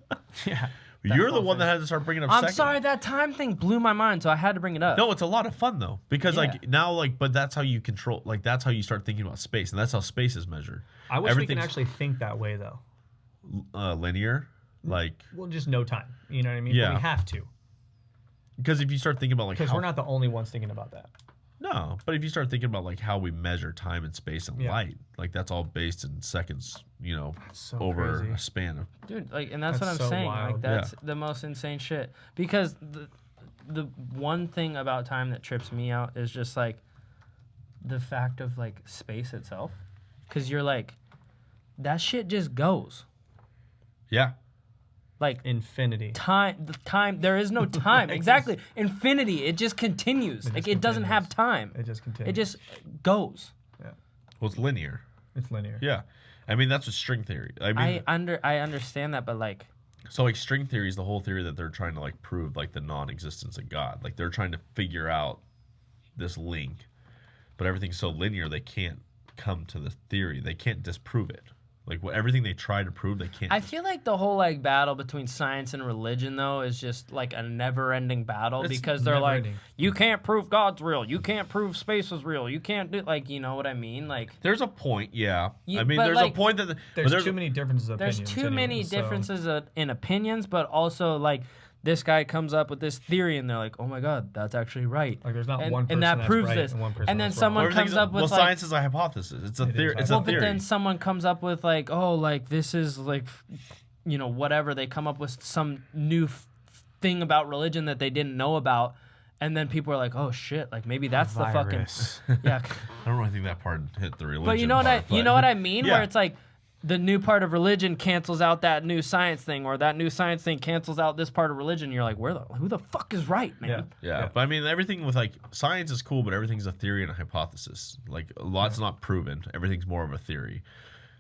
Yeah. You're the one that had to start bringing up. I'm second. sorry, that time thing blew my mind, so I had to bring it up. No, it's a lot of fun though, because Yeah. like now, like, but that's how you control. Like that's how you start thinking about space, and that's how space is measured. I wish we can Everything's- actually think that way though. Linear, like Well, just no time. You know what I mean? Yeah. But we have to because if you start thinking about like because how, we're not the only ones thinking about that. no, but if you start thinking about like how we measure time and space and Yeah. light, like that's all based in seconds, you know, So over crazy. a span of. Dude, like, and that's what I'm That's so saying. Like, wild. that's the most insane shit. Because the one thing about time that trips me out is just like the fact of like space itself. Because you're like, that shit just goes. Yeah, Like Infinity. time. There is no time. Exactly. Infinity. It just continues. Like it doesn't have time. It just continues. It just goes. well, it's linear. It's linear. Yeah, I mean that's what string theory. I mean, I understand that, but like, so like string theory is the whole theory that they're trying to like prove like the non-existence of God. Like they're trying to figure out this link, but everything's so linear they can't come to the theory. They can't disprove it. Like everything they try to prove, they can't. I feel like the whole like battle between science and religion though is just like a never-ending battle It's because they're like, never-ending. you can't prove God's real, you can't prove space is real, you can't do like, you know what I mean? Like, There's a point, yeah. You- I mean, but, there's like, a point that There's too many differences of there's opinions. too many anyway, so- differences in opinions, but also like this guy comes up with this theory and they're like, oh my God, that's actually right. Like there's not and, one person and that that's proves right this. and one person And then that's someone wrong. comes up with well, like, science is a hypothesis. It's a It is theory. It's hypothesis. a well, but theory. then someone comes up with like, oh, like this is like, you know, whatever. They come up with some new thing about religion that they didn't know about, and then people are like, oh shit, like maybe that's the fucking Virus. yeah. I don't really think that part hit the religion. But you know what part, you know what I mean? Yeah. Where it's like the new part of religion cancels out that new science thing, or that new science thing cancels out this part of religion. You're like, who the fuck is right, man? Yeah, but I mean, everything with like science is cool, but everything's a theory and a hypothesis. Like a lot's not proven. Everything's more of a theory.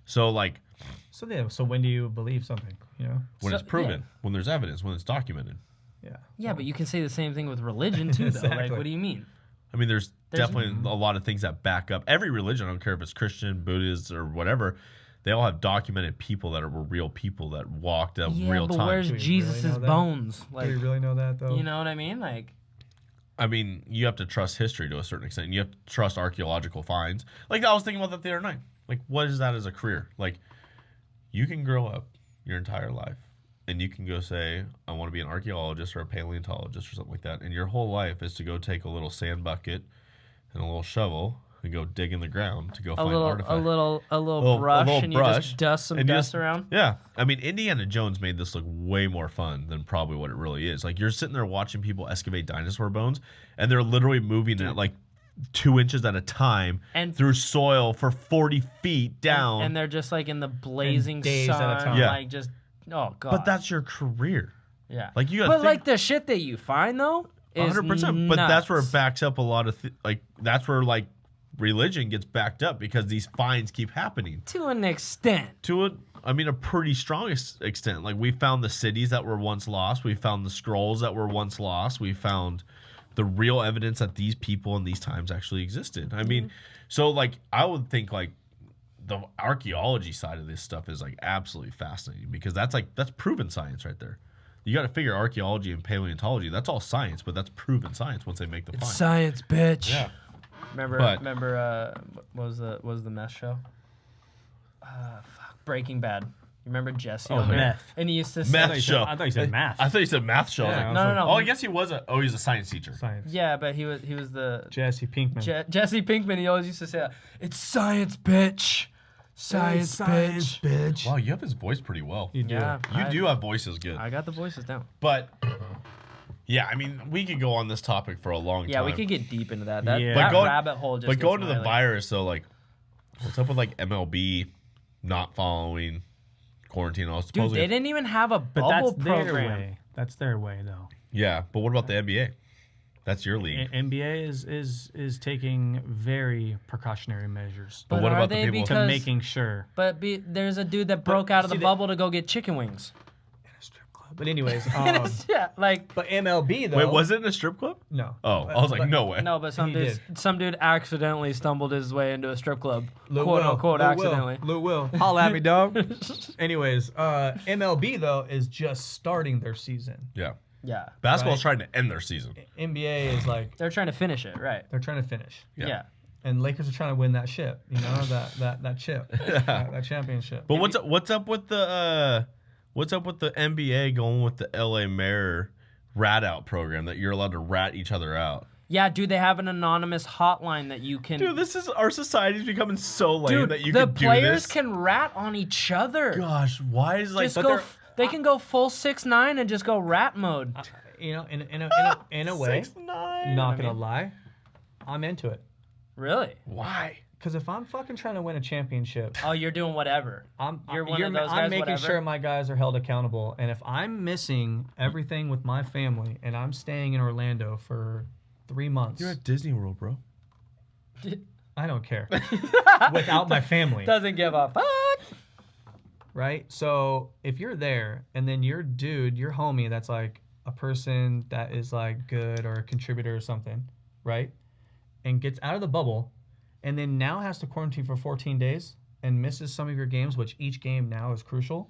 So like So yeah. So when do you believe something? You know. when So- it's proven, yeah. when there's evidence, when it's documented. Yeah. Yeah, but you can say the same thing with religion too, though. Like, Exactly. what do you mean? I mean, there's There's- definitely a lot of things that back up every religion. I don't care if it's Christian, Buddhist, or whatever. They all have documented people that were real people that walked a Yeah, real but time. where's Do we really Jesus' know that? bones? Like, do we really know that though? you know what I mean? Like, I mean, you have to trust history to a certain extent. You have to trust archaeological finds. Like I was thinking about that the other night. Like, what is that as a career? Like, you can grow up your entire life, and you can go say, I want to be an archaeologist or a paleontologist or something like that. And your whole life is to go take a little sand bucket and a little shovel and go dig in the ground to go find artifacts. a little brush, and you just dust some and you dust just- around. Yeah. I mean, Indiana Jones made this look way more fun than probably what it really is. Like, you're sitting there watching people excavate dinosaur bones, and they're literally moving it like 2 inches at a time And- through soil for 40 feet down. And they're just like in the blazing days at a sun, time. Yeah. like just oh god. but that's your career. yeah. Like, you gotta But think, like the shit that you find though is 100%. But that's where it nuts. backs up a lot of like that's where like religion gets backed up because these finds keep happening to an extent. to a pretty strong extent. Like, we found the cities that were once lost. We found the scrolls that were once lost. We found the real evidence that these people in these times actually existed. I mean, so like I would think like the archaeology side of this stuff is like absolutely fascinating because that's proven science right there. You got to figure archaeology and paleontology. That's all science, but that's proven science once they make the find. Science, bitch. Yeah. Remember what was the mess show? Breaking Bad. You remember Jesse? Oh, meth. And he used to say, Meth show. I thought you said math. I thought you said math show. Yeah, no. Oh, I guess he was he's a science teacher. Science. Yeah, but he was the Jesse Pinkman. Jesse Pinkman. He always used to say that. It's science, bitch. Science, bitch. Wow, you have his voice pretty well. You do. Yeah, You do have voices good. I got the voices down. But yeah, I mean, we could go on this topic for a long time. Yeah, we could get deep into that. Yeah. That But rabbit hole just. But going to gets the gnarly. virus, so like, what's up with like MLB not following quarantine? Dude, Supposedly, they didn't even have a But bubble that's their program. way. That's their way, though. yeah. But what about the NBA? That's your league. NBA is taking very precautionary measures But what are about the they people- to because, making sure. But there's a dude that broke out of the see, bubble to go get chicken wings. But anyways, Yeah, like but MLB though. Wait, was it in a strip club? No. Oh, I was like, no way. no, but some He dude accidentally stumbled his way into a strip club, Lou quote Will. unquote, Lou accidentally. Will. Lou Will. Holla at me, dog. Anyways, MLB though is just starting their season. Yeah. Yeah, Basketball's Right. trying to end their season. NBA is like they're trying to finish it, right? they're trying to finish. Yeah. Yeah. And Lakers are trying to win that ship, you know, that chip, that championship. But what's up with the NBA going with the LA Mayor rat out program that you're allowed to rat each other out? Yeah, dude, they have an anonymous hotline that you can. Dude, this is our society's becoming so lame Dude, that you the can do players this. can rat on each other. Gosh, why is like Just go. They can go full 6'9" and just go rat mode. You know, in a way, 6'9"? not gonna lie, I'm into it. Really? Why? Because if I'm fucking trying to win a championship, Oh, you're doing whatever. You're one of those I'm guys, making whatever? sure my guys are held accountable. And if I'm missing everything with my family and I'm staying in Orlando for 3 months, You're at Disney World, bro. I don't care. Without my family, Doesn't give a fuck. right? So if you're there and then your dude, your homie, that's like a person that is like good or a contributor or something, right? And gets out of the bubble and then now has to quarantine for 14 days and misses some of your games, which each game now is crucial.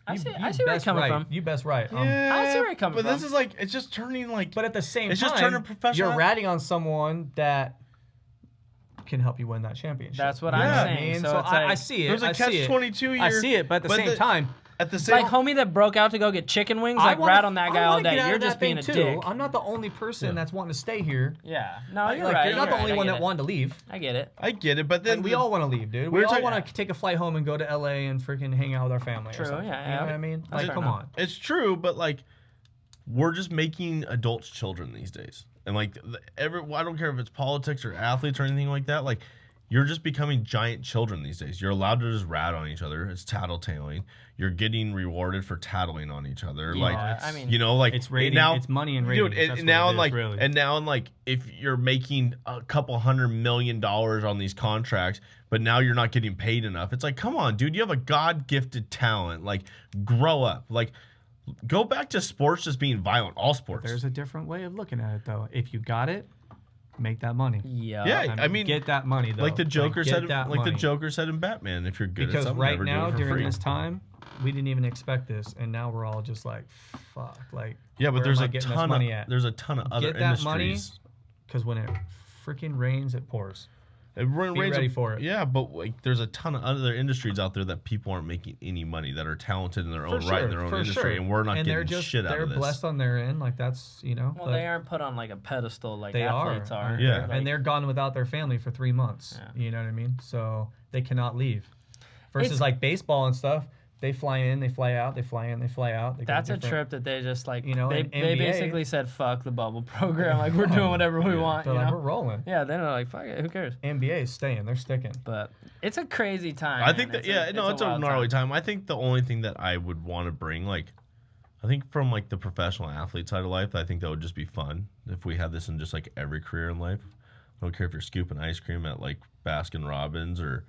I see where you're best coming right. from. You best right. I see where you're coming but from. this is like, it's just turning like. But at the same It's time, just turning professional. you're ratting on someone that can help you win that championship. That's what Yeah. I'm I saying. mean, So it's I like, see it. There's a I see it. catch-22 here. I see it, but at the same time, At the same like homie that broke out to go get chicken wings, like wanna- rat on that guy I all wanna day. get out You're of just that being thing a too. dick. I'm not the only person that's wanting to stay here. Yeah. No, Like, you're right. You're not the only one that wanted. wanted to leave. I get it. I get it, but then Like, we all want to leave, dude. We're We all talking- want to take a flight home and go to LA and freaking hang out with our family. True, Or something. yeah, You know yeah. what I mean? That's Like, fair come enough. on. It's true, but like, we're just making adults children these days, and like, I don't care if it's politics or athletes or anything like that. Like, you're just becoming giant children these days. You're allowed to just rat on each other. It's tattletaling. You're getting rewarded for tattling on each other. Yeah, like, I mean, you know, like It's rating. now, It's money and ratings. dude. That's And what now, it and is, like, really. and now, and like, if you're making a couple $100 million on these contracts, but now you're not getting paid enough, it's like, come on, dude. You have a God-gifted talent. Like, grow up. Like, go back to sports just being violent. All sports. There's a different way of looking at it, though. If you got it, make that money. yeah. Yeah, I mean, get that money, though. like the Joker get said, that like the money. Joker said in Batman, if you're good Because at something, right never do now, it for during free. this time, we didn't even expect this, and now we're all just like, fuck. Like, Yeah, but where there's am I a getting this ton money of at? there's a ton of other Get that money. industries. Because when it freaking rains, it pours. Be ready for it. Yeah, but like there's a ton of other industries out there that people aren't making any money, that are talented in their own right in their own industry, and we're not and getting they're just, shit out they're of this. blessed on their end. Like, that's, you know. Well, like, they aren't put on like a pedestal like They athletes are. Yeah. Like, and they're gone without their family for 3 months. Yeah. You know what I mean? So they cannot leave. Versus It's- like baseball and stuff, they fly in, they fly out, they fly in, they fly out. They go That's a different- trip that they just like, You know, they in they NBA basically said, fuck the bubble program. Like, we're doing whatever we want, They're you like, know? we're rolling. Yeah, they're like, fuck it, who cares? NBA is staying, they're sticking. But it's a crazy time. I man. think that it's a wild gnarly time. I think the only thing that I would want to bring, like, I think from like the professional athlete side of life, I think that would just be fun if we had this in just like every career in life. I don't care if you're scooping ice cream at like Baskin Robbins or,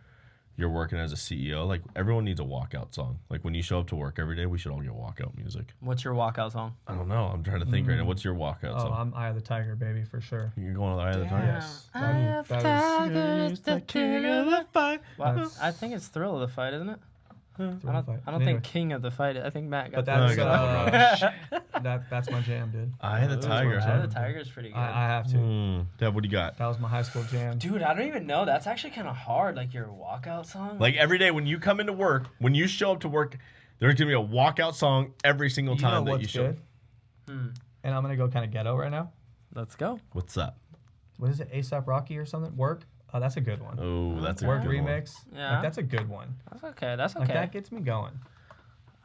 you're working as a CEO, like everyone needs a walkout song. Like when you show up to work every day, we should all get walkout music. What's your walkout song? I don't know. I'm trying to think right now. What's your walkout Oh, song? I'm Eye of the Tiger, baby, for sure. You're going on the Eye of the Tiger? Yes. Eye of the Tiger is the king of the fight. Well, I think it's Thrill of the Fight, isn't it? I don't think King of the Fight. I think Matt got But that's that that's my jam, dude. Eye of the Tiger. Eye Huh? of the Tiger's pretty good. I have to. Deb, what do you got? That was my high school jam. Dude, I don't even know. That's actually kind of hard. Like your walkout song. Like every day when you come into work, when you show up to work, there's gonna be a walkout song every single You know time that what's you show up. good? And I'm gonna go kind of ghetto right now. Let's go. What's up? What is it? ASAP Rocky or something? Work. Oh, that's a good one. Oh, that's a Work good one. remix. Yeah. Like, that's a good one. That's okay. That's okay. Like that gets me going.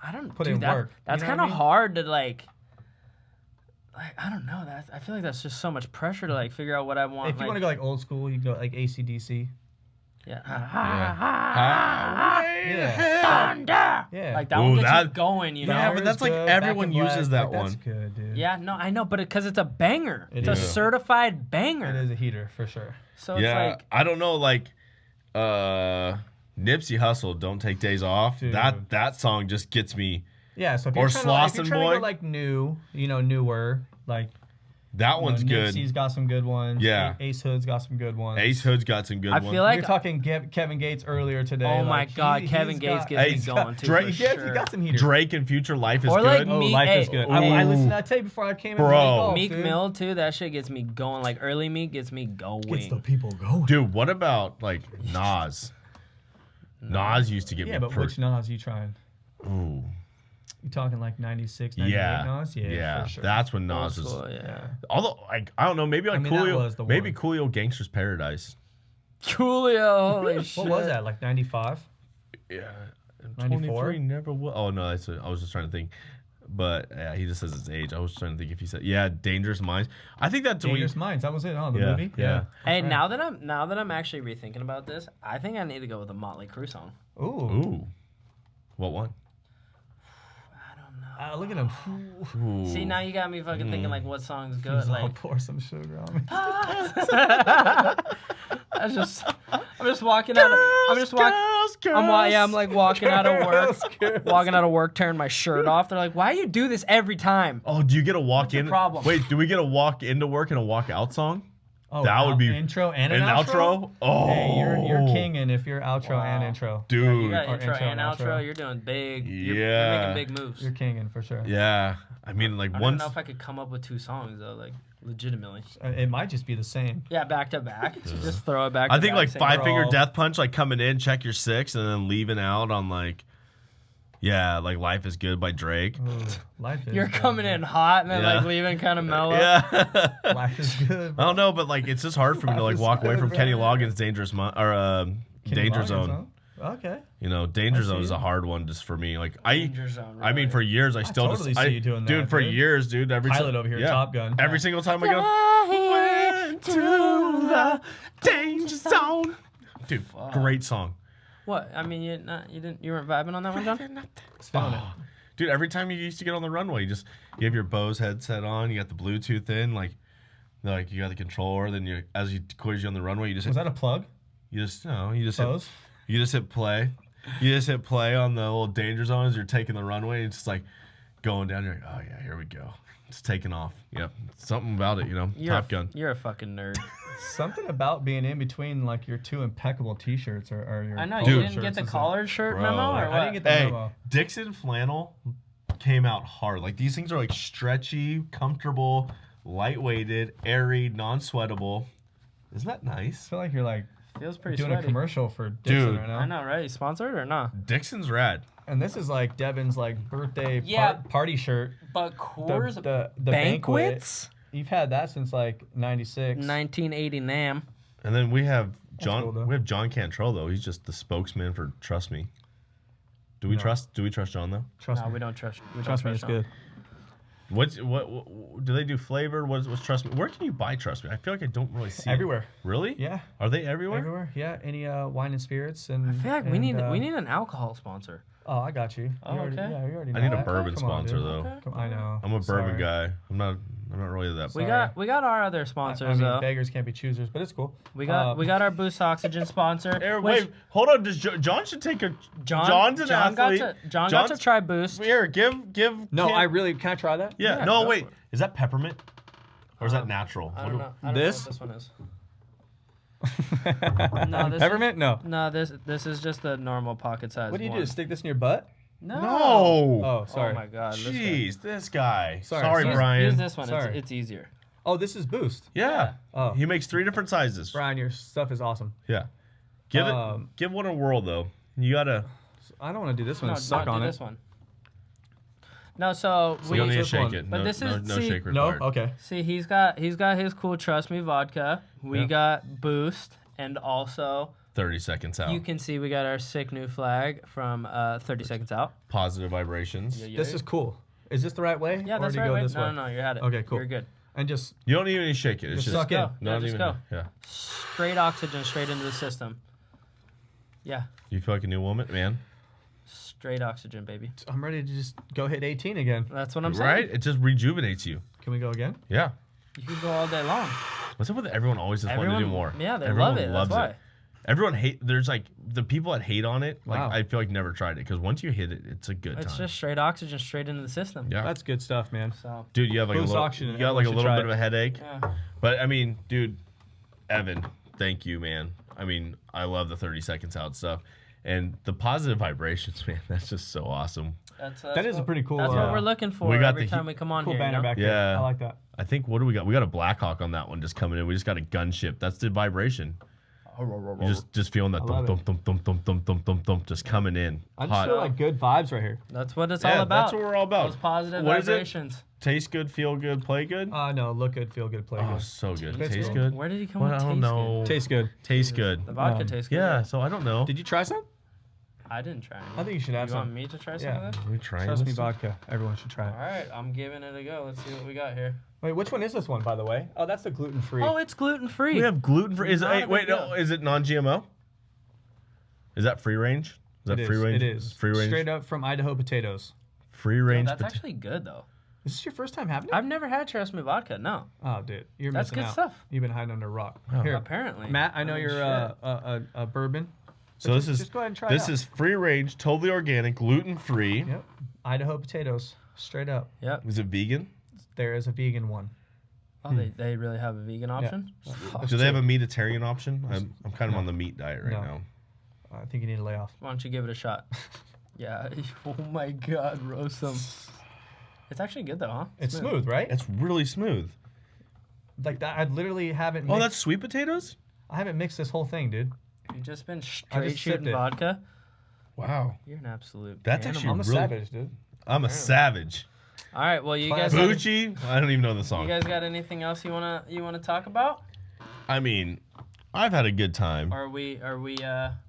I don't Put dude, in that, work. That's You know kind what of I mean? hard to like. I don't know. That I feel like that's just so much pressure to like figure out what I want. If you want to go like old school, you can go like AC/DC. yeah. Yeah. Thunder. Yeah. Like that Ooh, one gets that- you going, you know. Yeah, but that's like Good, Back in everyone Black, uses that like, That's one. good, dude. Yeah, no, I know, but because it's a banger. It It's a is. certified banger. It is a heater for sure. So it's Yeah, like I don't know, like Nipsey Hussle, "Don't Take Days Off." Dude. That song just gets me. Yeah. So if Or you're trying to, like, if you're Slauson trying to Boy. go like new, newer, like That one's good. Nipsey's got some good ones. Yeah. Ace Hood's got some good ones. Ace Hood's got some good I ones. feel like You're talking Kevin Gates earlier today. oh my like, god, he's Kevin Gates got- gets me He's going got- too. Drake- for He gets, sure. he got some heaters. Drake and Future, "Life is Or, like, Good." Oh, Meek- Life is hey, good. ooh. I listened to that tape before I came Bro. in. Golf, Meek dude. Mill too. That shit gets me going. Like early Meek gets me going. Gets the people going. Dude, what about like Nas? Nas used to get Yeah, me. but which Nas you trying? Ooh, You talking like 96, 98 yeah, Nas? Yeah, for sure. That's when Old Nas was. school, yeah. Although, like, I don't know, maybe like I mean, that Coolio, was the maybe one. Coolio, "Gangster's Paradise." Coolio, holy shit. What was that? Like 95? Yeah, 94? 23 never will. Oh no, I was just trying to think. But yeah, he just says his age. I was trying to think if he said, yeah, "Dangerous Minds." I think that's Dangerous Minds. That was it, huh? The Yeah, movie? yeah. Hey, Right. now that I'm actually rethinking about this, I think I need to go with a Motley Crue song. Ooh. Ooh, what one? I don't know. Look at him. Ooh. See, now you got me fucking thinking like what song's good. He's all Like pour some sugar on me. I'm just walking out. I'm like walking out of work. Walking out of work, tearing my shirt off. They're like, "Why do you do this every time?" Oh, do you get a walk your in? problem? Wait, do we get a walk into work and a walk out song? Oh, That would be intro and an an outro. outro. Oh, Hey, you're kinging if you're outro and Wow. intro. You dude. got Or intro intro and and outro. outro. You're doing big. You're Yeah. making big moves. You're kinging for sure. Yeah, I mean, like I don't once. know if I could come up with two songs though, like legitimately. It might just be the same. Yeah, back to back. Just throw it back. I to think back, like same Five row. Finger all- Death Punch, like coming in, check your six, and then leaving out on like, yeah, like "Life is Good" by Drake. Ooh, life is You're good, coming man. in hot and then Yeah. like leaving kind of mellow. Yeah. Life is good. I don't know, but like it's just hard for me to Life like is walk away good, from bro. Kenny Loggins' Dangerous Kenny Danger Loggins, Zone. huh? Okay. You know, Danger I see Zone is it. a hard one just for me. Like Danger Zone, I mean, really. for years I still totally just see you doing dude that, for dude. years, dude. Every Pilot over here, Top Gun. Every single time I go into the danger zone, dude. Great song. What? I mean, you weren't vibing on that one, John? Just feeling it. Dude, every time you used to get on the runway, you have your Bose headset on, you got the Bluetooth in, like you got the controller. Then as you quiz you on the runway, you just Was that a plug? you just Bose? hit play. You just hit play on the little danger zone as you're taking the runway. It's just like going down. You're like, oh yeah, here we go. It's taking off. Yep, something about it, you know. Top Gun. You're a fucking nerd. Something about being in between like your two impeccable T-shirts or your. I know polo you didn't get shirts the and collared shirt Bro. memo, or I what? didn't get the Hey, memo. Dixon flannel came out hard. Like these things are like stretchy, comfortable, lightweighted, airy, non-sweatable. Isn't that I nice? feel like you're like Feels pretty doing sweaty. a commercial for Dixon Dude. right now. I know, right? Sponsored or not? Dixon's rad. And this is like Devin's like birthday Yeah. party shirt. But Coors the Banquets? You've had that since like '96. 1980 NAM. And then we have Jon. cool, though. We have Jon Cantrell though. He's just the spokesman for Trust Me. Do we No. trust Jon though? Trust No, me. we don't trust. We Trust don't me, it's trust John. good. What do they do? Flavored? What's Trust Me? Where can you buy Trust Me? I feel like I don't really see it. Everywhere. Really? Yeah. Are they everywhere? Everywhere. Yeah. Any wine and spirits and. I feel like we and, need an alcohol sponsor. Oh, I got you. Oh, You already, okay. yeah, you already know I need a that. bourbon Come on, sponsor dude. though. Okay. I know. I'm a bourbon Sorry. guy. I'm I'm not really that. We got our other sponsors I mean, though. beggars can't be choosers, but it's cool. We got our Boost Oxygen sponsor. Wait, hold on. Does John should take a John's an athlete. Got to try Boost. Here, give. No, Cam- can I try that? Yeah. Yeah, No, go wait. for it. Is that peppermint, or is that natural? I don't know. I don't This? know what this one is. No, this Peppermint? No. No, this is just the normal pocket size. What do you one. do? Stick this in your butt? No. No. Oh, sorry. Oh my God. Jeez, this guy. Sorry, Sorry, sorry. Brian. Use this one. Sorry. It's easier. Oh, this is Boost. Yeah. Oh. He makes 3 different sizes. Brian, your stuff is awesome. Yeah. Give one a whirl though. You gotta. I don't want to do this one. No, Suck don't on do it. this one. No, so You don't need to this shake one. it. But No, this is- no see- shake No? required. Okay. see he's got his cool Trust Me vodka. We Yeah. got Boost, and also 30 seconds out. you can see we got our sick new flag from 30 Seconds Out. Positive vibrations. This is cool. Is this the right way? Yeah, or that's do you right. go Way. this No, way? no, you're at it. Okay, cool. You're good. And just You don't even need to shake it. It's Just just suck in. Go. Not Yeah, just even. go. Yeah. Straight oxygen straight into the system. Yeah, You feel like a new woman, man. straight oxygen, baby. I'm ready to just go hit 18 again. That's what I'm saying. Right? It just rejuvenates you. Can we go again? Yeah. You can go all day long. What's up with everyone always just wanting to do more? Yeah, they Everyone love it. loves That's why. Everyone there's like the people that hate on it. Like Wow. I feel like never tried it because once you hit it, it's a good It's time. just straight oxygen straight into the system. Yeah. That's good stuff, man. So Dude, you have like Boost a little, oxygen, you got like a everyone should little try bit of it. a headache. yeah. But I mean, dude, Evan, thank you, man. I mean, I love the 30 seconds out stuff. And the positive vibrations, man, that's just so awesome. That is a pretty cool. That's what we're looking for We got every the time we come on cool here. banner you know? back there. Yeah. I like that. I think, what do we got? We got a Blackhawk on that one just coming in. We just got a gunship. That's the vibration. You just feeling that I thump, love thump, thump, thump, thump, thump, thump, thump, just coming in. I just Hot. feel like good vibes right here. That's what it's Yeah, all about. that's what we're all about. Those positive What is it? vibrations. Taste good, feel good, play good. No, look good, feel good, play Oh, good. so good. Tastes Taste good. good. Where did he come Well, with I don't taste know. Tastes good. Taste good. good? The vodka tastes good. Yeah, so I don't know. Did you try some? I didn't try any. I think you should have You some. want me to try some Yeah. of that? We trying Trust me, this? vodka. Everyone should try All it. right, I'm giving it a go. Let's see what we got here. Wait, which one is this one, by the way? Oh, that's the gluten free. Oh, it's gluten free. We have gluten free. Is Not a it? big Wait, no. deal. Is it non-GMO? Is that free range? Is that free range? It is. Free range. Straight up from Idaho potatoes. Free Yo, range. that's actually good though. Is this your first time having it? I've never had Trust Me vodka. No, Oh, dude, you're that's missing good out. stuff. You've been hiding under a rock. Oh. Here, Apparently, Matt, I know mean, you're shit. a bourbon. So this just is go ahead and try this it out. is free range, totally organic, gluten free. Yep, Idaho potatoes, straight up. Yep. Is it vegan? There is a vegan one. Oh, they really have a vegan option. Fuck. Do they have a meatitarian option? I'm kind of on the meat diet right No. now. I think you need to lay off. Why don't you give it a shot? Yeah. Oh my God, roast them. It's actually good though, huh? It's smooth, right? It's really smooth. Like that. I literally haven't. Oh, Mixed, that's sweet potatoes? I haven't mixed this whole thing, dude. You've just been I straight just sipped shooting it. vodka. Wow. You're an absolute. That's animal. actually I'm a really- savage, dude. I'm a savage. All right. Well, you guys. Classic. Got, Bucci? I don't even know the you song. guys got anything else you wanna talk about? I mean, I've had a good time.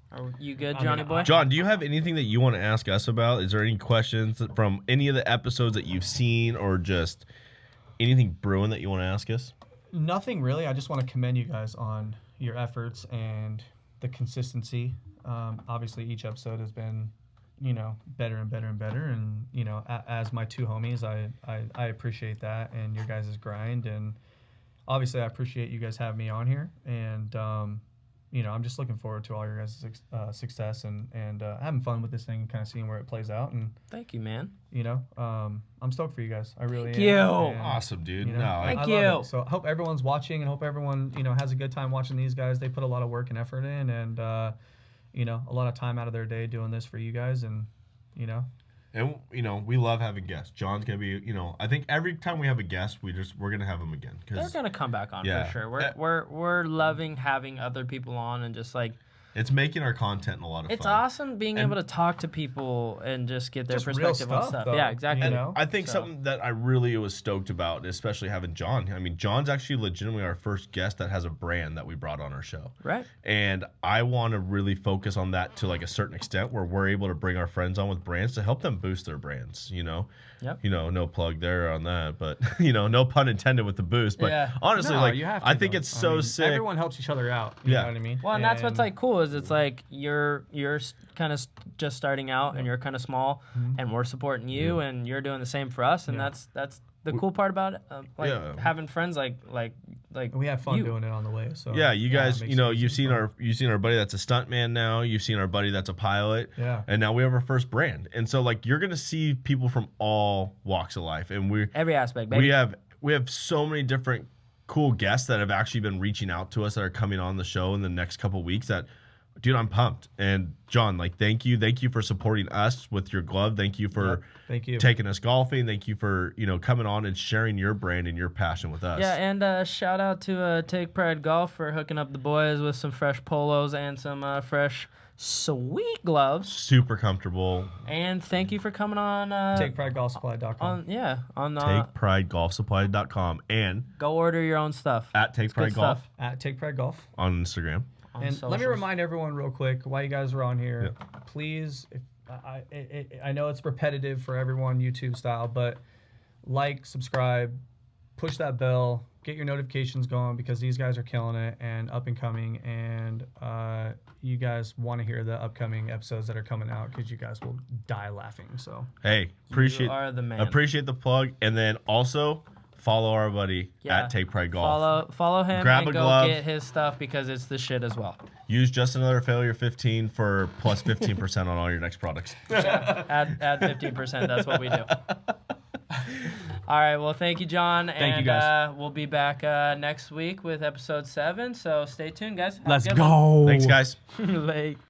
Are you good, I mean, Johnny boy? John, do you have anything that you want to ask us about? Is there any questions from any of the episodes that you've seen or just anything brewing that you want to ask us? Nothing really. I just want to commend you guys on your efforts and the consistency. Obviously, each episode has been, better and better and better. And as my two homies, I appreciate that and your guys' grind. And obviously, I appreciate you guys having me on here. And I'm just looking forward to all your guys' success and having fun with this thing and kind of seeing where it plays out. And Thank you, man. I'm stoked for you guys. I really Thank am. you. And, Awesome, dude. No, No, Thank I love you. it. So I hope everyone's watching and hope everyone, has a good time watching these guys. They put a lot of work and effort in and, a lot of time out of their day doing this for you guys. And, and we love having guests. John's gonna be, I think every time we have a guest, we're gonna have him again. They're gonna come back on Yeah. for sure. We're loving having other people on and just like it's making our content a lot of it's fun. awesome being And- able to talk to people and just get their Just real perspective on stuff, stuff. though, Yeah, exactly. you know? I think So- something that I really was stoked about, especially having John. I mean, John's actually legitimately our first guest that has a brand that we brought on our show. Right. And I want to really focus on that to like a certain extent where we're able to bring our friends on with brands to help them boost their brands, Yep. No plug there on that, but no pun intended with the boost. But Yeah. honestly, No, like you have to, I think though. it's so sick. Everyone helps each other out. You Yeah. know what I mean? Well, and that's what's And- like cool is it's like you're kind of just starting out and you're kind of small, and we're supporting you, and you're doing the same for us, and Yeah. that's the cool part about it, like Yeah. having friends like We have fun you. doing it on the way. So Yeah, you guys, it you know, makes it you've seen fun. our buddy that's a stuntman now. You've seen our buddy that's a pilot. Yeah. And now we have our first brand. And so like you're gonna see people from all walks of life. And Every aspect, baby. we have so many different cool guests that have actually been reaching out to us that are coming on the show in the next couple weeks that dude, I'm pumped. And Jon, like thank you for supporting us with your glove. Thank you for Thank you. taking us golfing. Thank you for, you know, coming on and sharing your brand and your passion with us. Yeah, and shout out to Take Pride Golf for hooking up the boys with some fresh polos and some fresh sweet gloves. Super comfortable. And thank you for coming on. TakePrideGolfSupply.com. On TakePrideGolfSupply.com and go order your own stuff. at Take It's good Pride Golf stuff. At Take Pride Golf. on Instagram. On And let me socials. remind everyone real quick while you guys are on here, please, if, I know it's repetitive for everyone YouTube style, but like, subscribe, push that bell, get your notifications going because these guys are killing it and up and coming, and you guys want to hear the upcoming episodes that are coming out because you guys will die laughing. So Hey, You are the man. appreciate the plug, and then also follow our buddy at Take Pride Golf. Follow him Grab and a go glove. get his stuff because it's the shit as well. Use Just Another Failure 15 for plus 15% on all your next products. Add 15%. That's what we do. All right. Well, thank you, Jon. Thank you, guys. We'll be back next week with episode 7. So stay tuned, guys. Have a let's good go. Thanks, guys. one. Late.